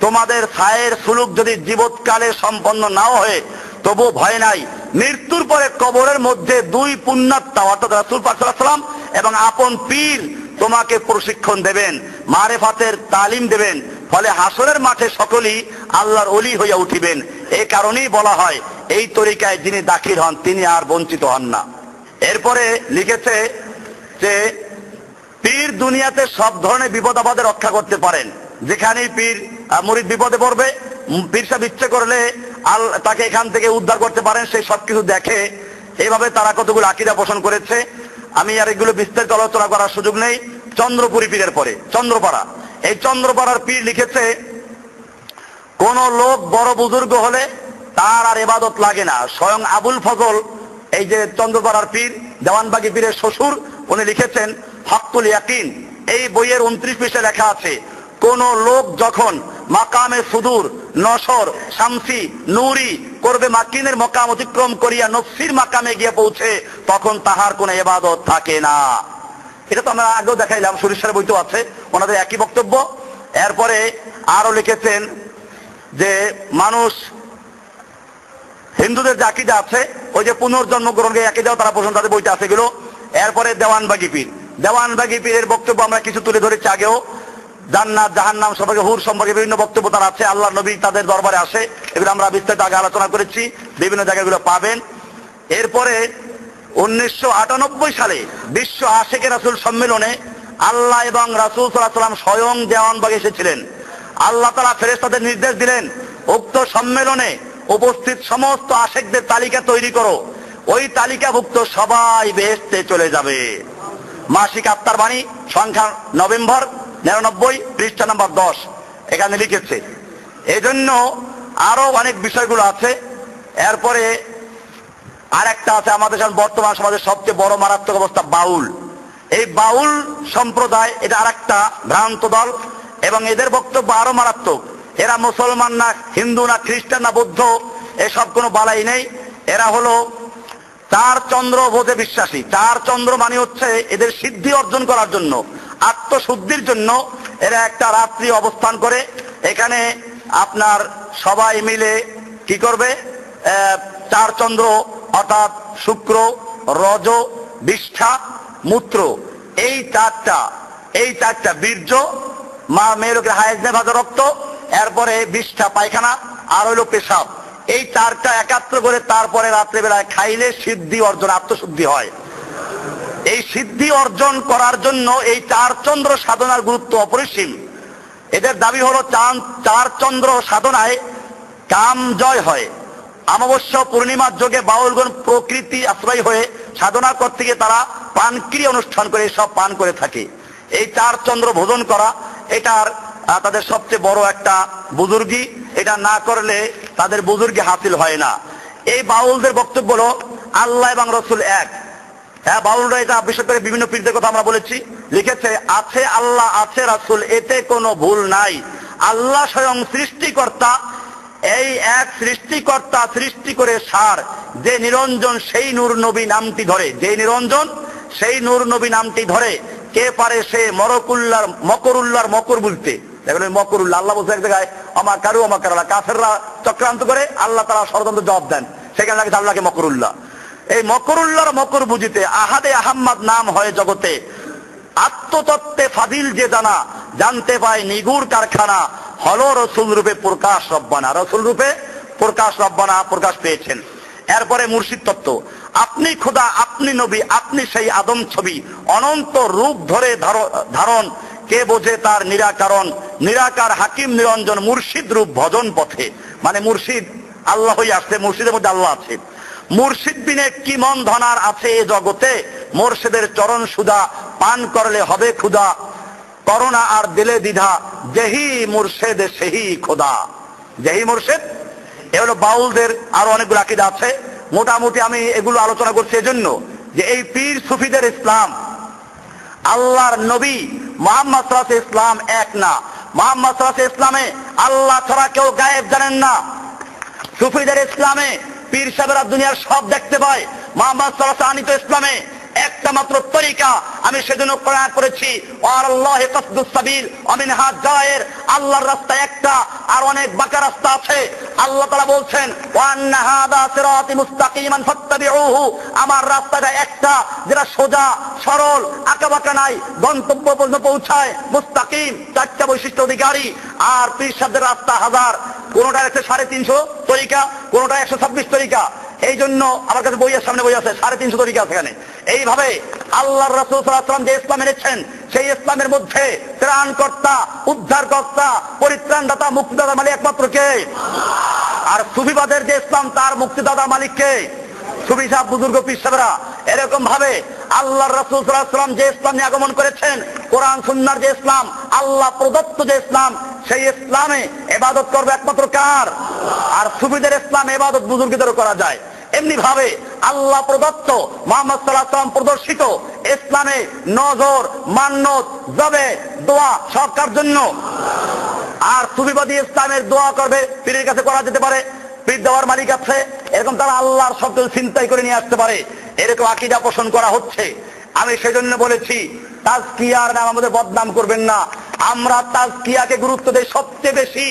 Speaker 1: তোমাদের ছায়ের সুলুক যদি জীবৎকালে সম্পন্ন নাও হয়ে, তবু ভয় নাই, মৃত্যুর পরে কবরের মধ্যে 2 পুণ্যাত্মা অর্থাৎ রাসূল পাক সাল্লাল্লাহু আলাইহি ওয়াসাল্লাম এবং আপন পীর তোমাকে প্রশিক্ষণ দেবেন, মারেফাতের তালিম দেবেন, ফলে হাসরের মাঠে সকলেই আল্লাহর ওলি হইয়া উঠিবেন। এই কারণেই বলা হয় এই তরিকায় যিনি দাখিল হন তিনি আর বঞ্চিত হন না। এরপরে লিখেছে যে পীর দুনিয়াতে সব ধরনের বিপদ আপদে রক্ষা করতে পারেন, যেখানেই পীর মুরিদ বিপদে পড়বে, পীর সাহেব ইচ্ছে করলে তাকে এখান থেকে উদ্ধার করতে পারেন, সেই সবকিছু দেখে। এইভাবে তারা কতগুলো আকীদা পোষণ করেছে, আমি আর এগুলো বিস্তারিত আলোচনা করার সুযোগ নেই। চন্দ্রপুরী পীরের পরে চন্দ্রপাড়া, এই চন্দ্রপাড়ার পীর লিখেছে কোন লোক বড় বুজুর্গ হলে তার আর ইবাদত লাগে না। স্বয়ং আবুল ফজল, এই যে চন্দ্রপাড়ার পীর, দেওয়ানবাগী পীরের শ্বশুর, উনি লিখেছেন হকুল ইয়াকিন, এই বইয়ের 29 পৃষ্ঠায় লেখা আছে, কোন লোক যখন মাকামে সুদূর, নসর, শামসি, নুরি করবে মাকিনের মকাম অতিক্রম করিয়া নফসির মাকামে গিয়ে পৌঁছে, তখন তাহার কোনো ইবাদত থাকে না। এটা তো আমরা আগেও দেখাইলাম, সরিষার বইতেও আছে ওনাদের একই বক্তব্য। এরপরে আরো লিখেছেন যে মানুষ, হিন্দুদের যে আকীদা আছে ওই যে পুনর্জন্ম গ্রহণকে আকীদাও তারা পোষণ, তাদের বইতে আছে এগুলো। এরপরে দেওয়ানবাগী পীর, দেওয়ানবাগী পীরের বক্তব্য আমরা কিছু তুলে ধরেছি আগেও, জান্নাত জাহান্নাম সম্পর্কে, হুর সম্পর্কে বিভিন্ন বক্তব্য তার আছে। আল্লাহ নবী তাদের দরবারে আসে, এগুলো আমরা বিস্তারিত আগে আলোচনা করেছি, বিভিন্ন জায়গায় এগুলো পাবেন। এরপরে 1998 সালে বিশ্ব আশিকে রাসূল সম্মেলনে আল্লাহ এবং রাসূল সাল্লাল্লাহু আলাইহি ওয়াসাল্লাম স্বয়ং দেওয়ানবাগে এসেছিলেন। আল্লাহ তাআলা ফেরেশতাদের নির্দেশ দিলেন, উক্ত সম্মেলনে উপস্থিত সমস্ত আশিকদের তালিকা তৈরি করো, ওই তালিকাভুক্ত সবাই বেহেশতে চলে যাবে। মাসিক আত্মার বাণী, সংখ্যা নভেম্বর 99, পৃষ্ঠা নাম্বার 10, এখানে লিখেছে। এই জন্য আরো অনেক বিষয়গুলো আছে। এরপরে আরেকটা আছে আমাদের বর্তমান সমাজের সবচেয়ে বড় মারাত্মক অবস্থা, বাউল। এই বাউল সম্প্রদায় এটা আরেকটা ভ্রান্ত দল, এবং এদের বক্তব্য আরো মারাত্মক। এরা মুসলমান না, হিন্দু না, খ্রিস্টান না, বৌদ্ধ, এসব কোনো বালাই নেই। এরা হলো চার চন্দ্র ভোজে বিশ্বাসী। চার চন্দ্র মানে হচ্ছে এদের সিদ্ধি অর্জন করার জন্য, আত্মশুদ্ধির জন্য এরা একটা রাত্রি অবস্থান করে। এখানে আপনার সবাই মিলে কি করবে, চার চন্দ্র অর্থাৎ শুক্র, রজ, বিষ্ঠা, মূত্র, এই চারটা বীর্য, মা মেয়ে লোকের হায়েজনে ভাজা রক্ত, এরপরে বিষ্ঠা পায়খানা, আর হইল পেশাব, এই চারটা একাত্র করে তারপরে রাত্রেবেলায় খাইলে সিদ্ধি অর্জন, আত্মশুদ্ধি হয়। এই সিদ্ধি অর্জন করার জন্য এই চার চন্দ্র সাধনার গুরুত্ব অপরিসীম। এদের দাবি হলো চার চন্দ্র সাধনায় কাম জয় হয়। অমাবস্যা পূর্ণিমার যোগে বাউলগণ প্রকৃতি আশ্রয় হয়ে সাধনা করতে গিয়ে তারা পানক্রিয়া অনুষ্ঠান করে সব পান করে থাকে। এই চার চন্দ্র ভোজন করা এটার তাদের সবচেয়ে বড় একটা বুজুর্গি। এটা না করলে তাদের বুজুর্গি হাসিল হয় না। এই বাউলদের বক্তব্য হলো আল্লাহ এবং রসুল এক। হ্যাঁ, বাউলরা এটা বিশেষ করে বিভিন্ন পীরদের কথা আমরা বলেছি, লিখেছে আছে আল্লাহ আছে রাসূল, এতে কোনো ভুল নাই। আল্লাহ স্বয়ং সৃষ্টিকর্তা, এই এক সৃষ্টিকর্তা সৃষ্টি করে সার, যে নিরঞ্জন সেই নূর নবী নামটি ধরে, যে নিরঞ্জন সেই নূর নবী নামটি ধরে, কে পারে সে মকরুল্লাহর মকর বলতে। দেখুন মকরুল্লাহ, আল্লাহ বলছে এক জায়গায় আমার কারুল্লাহ, কাফেররা চক্রান্ত করে আল্লাহ তারা ষড়যন্ত্র জবাব দেন, সেখানে লাগে আল্লাহকে মকরুল্লাহ। এই মকরুল্লাহর মকর বুঝিতে আহাদে আহাম্মদ নাম হয় জগতে, আত্মতত্ত্বে ফাদিল যে জানা, জানতে পায় নিগুর কারখানা, হলো রসুল রূপে প্রকাশ রব্বানা। রসুল রূপে প্রকাশ রব্বানা প্রকাশ পেয়েছেন। এরপরে মুর্শিদ তত্ত্ব, আপনি খোদা, আপনি নবী, আপনি সেই আদম ছবি, অনন্ত রূপ ধরে ধারণ, কে বোঝে তার নিরাকারণ, নিরাকার হাকিম নিরঞ্জন, মুর্শিদ রূপ ভজন পথে। মানে মুর্শিদ আল্লাহই আসছে, মুর্শিদের মধ্যে আল্লাহ আছে। মুর্শিদ বিনে কি মন ধনার আছে এ জগতে, মুর্শিদের চরণ সুধা পান করলে হবে ক্ষুধা, করোনা আর দিলে দ্বিধা, যেহি মুর্শিদ সেহি খোদা। যেহি মুর্শিদ, এ হলো বাউলদের। আরো অনেকগুলো আকীদা আছে, মোটামুটি আমি এগুলো আলোচনা করছি এজন্য যে এই পীর সুফিদের ইসলাম আল্লাহর নবী মুহাম্মদ সাল্লাল্লাহু আলাইহি ইসলাম এক না। মুহাম্মদ সাল্লাল্লাহু আলাইহি ইসলামে আল্লাহ ছাড়া কেউ গায়েব জানেন না। সুফিদের ইসলামে পীর সাহেবরা দুনিয়ার সব দেখতে পায়। মুহাম্মদ সাল্লাল্লাহু আলাইহি আনিত ইসলামে একটা মাত্র তরিকা, আমি সেজন্য কোরআন পড়েছি, ওয়ালাল্লাহি কাসদুস সাবিল ওয়া মিনহা জায়ের, আল্লাহর রাস্তা একটা আর অনেক বাঁকা রাস্তা আছে। আল্লাহ তাআলা বলছেন ওয়া আন্না হাযা সিরাতি মুস্তাকিমান ফাত্তাবিউহু, আমার রাস্তাটা একটা যেটা সোজা সরল, আঁকাবাঁকা নাই, গন্তব্য পর্যন্ত পৌঁছায়, মুস্তাকিম, চারটা বৈশিষ্ট্য অধিকারী। আর পীর সাহেবদের রাস্তা হাজার, কোনটা 350 তরিকা, কোনটা 126 তরিকা। এই জন্য আমার কাছে বইয়ের সামনে বই আছে, 350 তরিকা আছে এখানে। এইভাবে আল্লাহর রাসূল সাল্লাল্লাহু আলাইহি ওয়াসাল্লাম যে ইসলাম এনেছেন, সেই ইসলামের মধ্যে ত্রাণকর্তা, উদ্ধারকর্তা, পরিত্রাণদাতা, মুক্তিদাতা মালিক একমাত্র কে? আর সুফিবাদের যে ইসলাম, তার মুক্তিদাতা মালিক কে? সুফি সাহেব, বুজুর্গ পীর সাহেবরা। এরকম ভাবে আল্লাহর রাসূল সাল্লাল্লাহু আলাইহি ওয়াসাল্লাম যে ইসলাম নিয়ে আগমন করেছেন, কোরআন সুন্নাহর যে ইসলাম, আল্লাহ প্রদত্ত যে ইসলাম, সেই ইসলামে ইবাদত করবে একমাত্র কার? আর সুফিদের ইসলাম ইবাদত বুজুর্গদেরও করা যায়। এমনি ভাবে আল্লাহ প্রদত্ত, মুহাম্মদ সাল্লাল্লাহু আলাইহি ওয়াসাল্লাম প্রদর্শিত ইসলামে নজর, মান্নত, জবে, দোয়া সব কার জন্য? আর সুফিবাদী ইসলামের দোয়া করবে, পীরের কাছে করা যেতে পারে, পীর দেওয়ার মালিক আছে, এরকম তারা আল্লাহর শব্দ চিন্তাই করে নিয়ে আসতে পারে, এরকম আকীদা পোষণ করা হচ্ছে। আমি সেজন্য বলেছি তাজকিয়ার নাম আমাদের বদনাম করবেন না। আমরা তাজকিয়াকে গুরুত্ব দেই সবচেয়ে বেশি।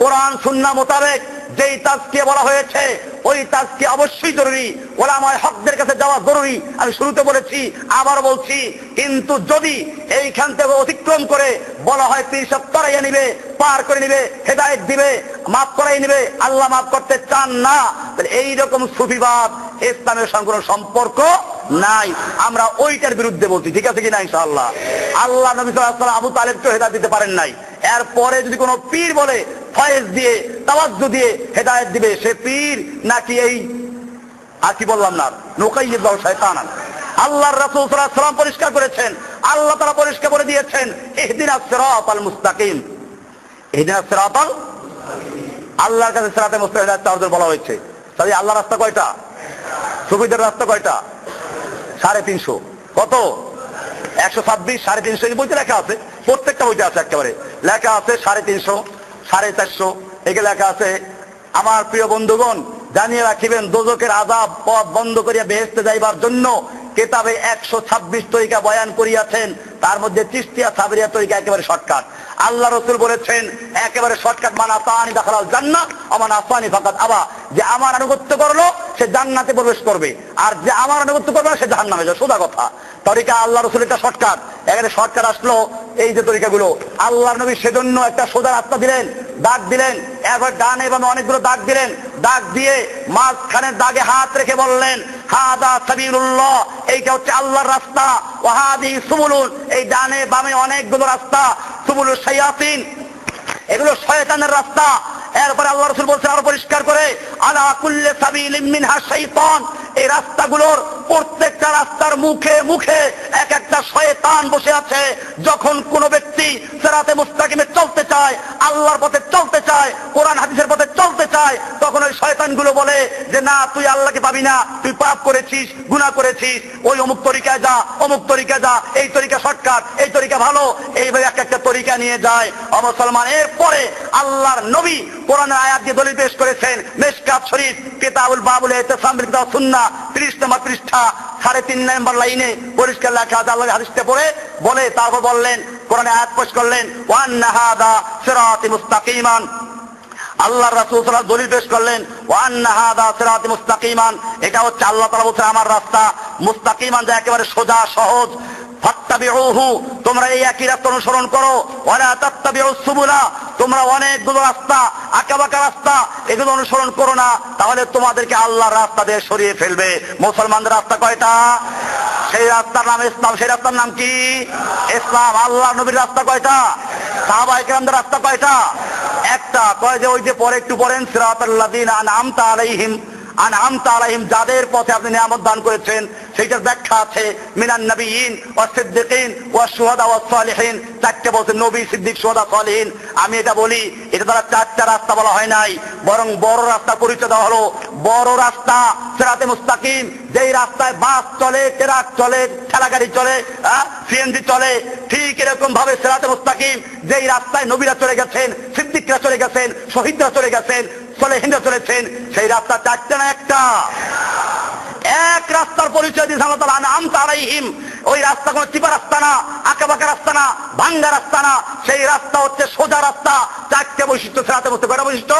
Speaker 1: কোরআন সুন্নাহ মোতাবেক যেই তাজকিয়া বলা হয়েছে, ওই তাজকিয়া অবশ্যই জরুরি, ওলামায়ে হকদের কাছে যাওয়া জরুরি। আমি শুরুতে বলেছি, আবার বলছি। কিন্তু যদি এইখান থেকে অতিক্রম করে বলা হয় পীর সাহেব তরাইয়া নিবে, পার করে নিবে, হেদায়েত দিবে, মাফ করাই নিবে, আল্লাহ মাফ করতে চান না, তাহলে এইরকম সুফিবাদ ইসলামের সঙ্গে কোনো সম্পর্ক নাই। আমরা ওইটার বিরুদ্ধে বলছি, ঠিক আছে কিনা? ইনশাআল্লাহ। আল্লাহ নবী সাল্লাল্লাহু আলাইহি ওয়াসাল্লাম আবু তালেবকে হেদায়েত দিতে পারেন নাই। এরপরে যদি কোনো পীর বলে ফয়েজ দিয়ে, তাওয়াজ্জু দিয়ে হেদায়েত দিবে, সে পীর নাকি এই আর কি বললাম না, নুকাইয়িদু শায়তানান। আল্লাহর রাসূল সাল্লাল্লাহু আলাইহি ওয়াসাল্লাম পরিষ্কার করেছেন, আল্লাহ তাআলা পরিষ্কার করে দিয়েছেন, ইহদিনাস সিরাতাল মুস্তাকিম। ইহদিনাস সিরাতাল, আল্লাহর কাছে সিরাতে মুস্তাকিম হেদায়েত চাওয়ার বলা হয়েছে। তাহলে আল্লাহর রাস্তা কয়টা? সুফিদের রাস্তা কয়টা? 350। কত? 126, 350 এই বইতে লেখা আছে, প্রত্যেকটা বইতে আছে, একেবারে লেখা আছে 350, 450, এগুলো লেখা আছে। আমার প্রিয় বন্ধুগণ, জানিয়ে রাখিবেন দোজখের আযাব পথ বন্ধ করিয়া বেহেশতে যাইবার জন্য কিতাবে 126 তরিকা বয়ান করিয়াছেন। তার মধ্যে চিশতিয়া সাবরিয়া তরিকা একেবারে শর্টকাট। আল্লাহ রাসূল বলেছেন একেবারে শর্টকাট, মান আতানি দাখালাল জান্নাহ ওয়া মান আসানি ফাকাদ আবা। যে আমার আনুগত্য করলো সে জান্নাতে প্রবেশ করবে, আর যে আমার আনুগত্য করবে না সে জাহান্নামে যাবে। সোজা কথা। তরিকা আল্লাহ রাসূলের একটা শর্টকাট। এখানে শর্টকাট আসলো এই যে তরিকাগুলো, আল্লাহর নবী সেজন্য একটা সোজা রাস্তা দিলেন, দাগ দিলেন, এবার ডানে বামে অনেকগুলো দাগ দিলেন, দাগ দিয়ে মাঝখানের দাগে হাত রেখে বললেন হাদা সাবিলুল্লাহ, এইটা হচ্ছে আল্লাহর রাস্তা, ওয়া হাদিহি সুবুলুন, এই ডানে বামে অনেকগুলো রাস্তা, সুবুলুশ শায়াতিন, এগুলো শয়তানের রাস্তা। এরপরে আল্লাহ রাসূল বলছেন আরো পরিষ্কার করে, আলা কুল্লি সাবিলিন মিনহা শাইতান, এই রাস্তাগুলোর প্রত্যেকটা রাস্তার মুখে মুখে এক একটা শয়তান বসে আছে। যখন কোন ব্যক্তি সিরাতে মুস্তাকিমে চলতে চায়, আল্লাহর পথে চলতে চায়, কোরআন হাদিসের পথে চলতে চায়, তখন ওই শয়তানগুলো বলে যে না, তুই আল্লাহকে পাবি না, তুই পাপ করেছিস, গুনাহ করেছিস, ওই অমুক তরিকায় যা, অমুক তরিকায় যা, এই তরিকা শর্টকাট, এই তরিকা ভালো, এইভাবে এক একটা তরিকা নিয়ে যায় মুসলমান। এরপরে আল্লাহর নবী কোরআনের আয়াত দিয়ে দলিল পেশ করেছেন। মিশকাত শরীফ কিতাবুল বাবুল ইতিসাম বিল কিতাব সুন্নাহ 30 নম্বর পৃষ্ঠা 3.5 নম্বর লাইনে পরিষ্কার লেখা আছে। আল্লাহর হাদিসটা পড়ে বলে তারপর বললেন, কোরআনে আয়াত পেশ করলেন, ওয়া আন্না হাদা সিরাতি মুস্তাকিমান। আল্লাহর রাসূল সাল্লাল্লাহু আলাইহি ওয়াসাল্লাম দলিল পেশ করলেন, ওয়া আন্না হাদা সিরাতি মুস্তাকিমান, এটা হচ্ছে আল্লাহ তাআলা বলেছেন আমার রাস্তা মুস্তাকিমান, যা একেবারে সোজা সহজ। ফাত্তাবিউহু, তোমরা এই একই রাস্তা অনুসরণ করো, ওয়ালা তাত্তাবিউস সুবুলা, তোমরা অনেকগুলো রাস্তা, আঁকাবাঁকা রাস্তা, এগুলো অনুসরণ করো না, তাহলে তোমাদেরকে আল্লাহর রাস্তা দিয়ে সরিয়ে ফেলবে। মুসলমানদের রাস্তা কয়টা? সেই রাস্তার নাম ইসলাম। সেই রাস্তার নাম কি? ইসলাম। আল্লাহর নবীর রাস্তা কয়টা? সাহাবায়ে কেরামদের রাস্তা কয়টা? একটা। কয় যে ওই যে পরে একটু পড়েন, সিরাতাল্লাযীনা আনআমতা আলাইহিম, আনআমতা আলাইহিম, যাদের পথে আপনি নিয়ামত দান করেছেন, সেইটার ব্যাখ্যা আছে মিনান নবিয়িন ওয়াস সিদ্দিকিন ওয়াস শুহাদা ওয়াস সালিহিন। চারটে বলছেন, নবী, সিদ্দিক, শুহাদা, সালিহিন। আমি এটা বলি, এটা দ্বারা চারটা রাস্তা বলা হয় নাই, বরং বড় রাস্তা পরিচয় দেওয়া হলো। বড় রাস্তা সিরাতে মুস্তাকিম, যেই রাস্তায় বাস চলে, ট্রাক চলে, ঠেলাগাড়ি চলে, সিএনজি চলে, ঠিক এরকম ভাবে সিরাতে মুস্তাকিম, যেই রাস্তায় নবীরা চলে গেছেন, সিদ্দিকরা চলে গেছেন, শহীদরা চলে গেছেন, সালেহিনরা চলেছেন, সেই রাস্তা চারটে না একটা? এক রাস্তার পরিচয় দিয়েছে আল্লাহ তাআলা, আনআমতা আলাইহিম। ওই রাস্তা কোন চিপা রাস্তা না, আঁকাবাঁকা রাস্তা না, ভাঙ্গা রাস্তা না, সেই রাস্তা হচ্ছে সোজা রাস্তা। চারটে বৈশিষ্ট্য সিরাতে মুস্তাকিম। কয়টা বৈশিষ্ট্য?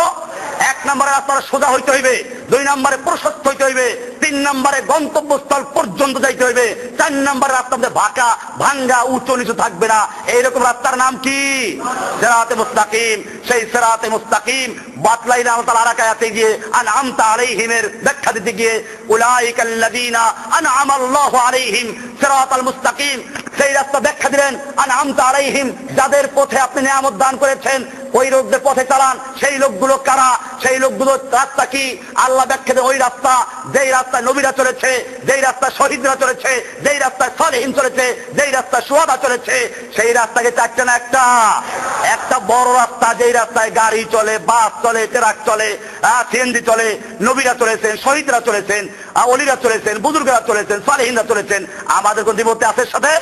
Speaker 1: 1 নম্বরে রাস্তাটা সোজা হইতে হইবে, 2 নম্বরে প্রশস্ত হইতে হইবে, 3 নম্বরে গন্তব্যস্থল পর্যন্ত যাইতে হইবে, 4 নম্বরে রাস্তার মধ্যে ভাঁকা ভাঙ্গা উঁচু নিচু থাকবে না। এইরকম রাস্তার নাম কি? সিরাতে মুস্তাকিম। সেই সিরাতে মুস্তাকিম বাতলাইলেন আল্লাহ তাআলা আরেক আয়াতে গিয়ে, আনআমতা আলাইহিমের ব্যাখ্যা দিতে গিয়ে, উলাইকাল্লাযীনা আনআমাল্লাহু আলাইহিম সিরাতাল মুস্তাকিম, সেই রাস্তা ব্যাখ্যা দিলেন, আনআমতা আলাইহিম, যাদের পথে আপনি নিয়ামত দান করেছেন, ওই লোকদের পথে চালান। সেই লোকগুলো কারা? সেই লোকগুলো রাস্তা কি? আল্লাহ ব্যাখ্যা দেন, ওই রাস্তা যেই রাস্তায় নবীরা চলেছে, যেই রাস্তায় শহীদরা চলেছে, যেই রাস্তায় সালেহিন চলেছে, যেই রাস্তায় শুহাদা চলেছে, সেই রাস্তাকে চারটে না একটা? একটা বড় রাস্তা, যেই রাস্তায় গাড়ি চলে, বাস চলে, ট্রাক চলে, সিএনজি চলে, নবীরা চলেছেন, শহীদরা চলেছেন, ওলিরা চলেছেন, বুজুর্গরা চলেছেন, সালেহিনরা চলেছেন। আমাদের কোন বিপত্তি আছে সাথে?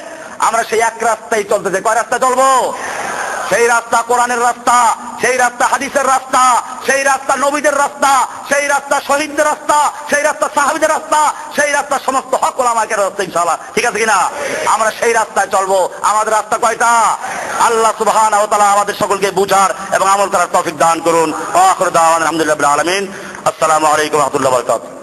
Speaker 1: আমরা সেই এক রাস্তায় চলতে চাই। কয় রাস্তা চলবো? সেই রাস্তা কোরআনের রাস্তা, সেই রাস্তা হাদিসের রাস্তা, সেই রাস্তা নবীদের রাস্তা, সেই রাস্তা শহীদদের রাস্তা, সেই রাস্তা সাহাবীদের রাস্তা, সেই রাস্তা সমস্ত হক ওলামায়ের রাস্তা। ইনশাআল্লাহ ঠিক আছে কিনা? আমরা সেই রাস্তায় চলবো। আমাদের রাস্তা কয়টা? আল্লাহ সুবহানাহু ওয়া তাআলা আমাদের সকলকে বুঝার এবং আমল করার তৌফিক দান করুন। আখির দাওয়ানা আলহামদুলিল্লাহি রাব্বিল আলামিন। আসসালামু আলাইকুম ওয়া রাহমাতুল্লাহি ওয়া বারাকাতুহু।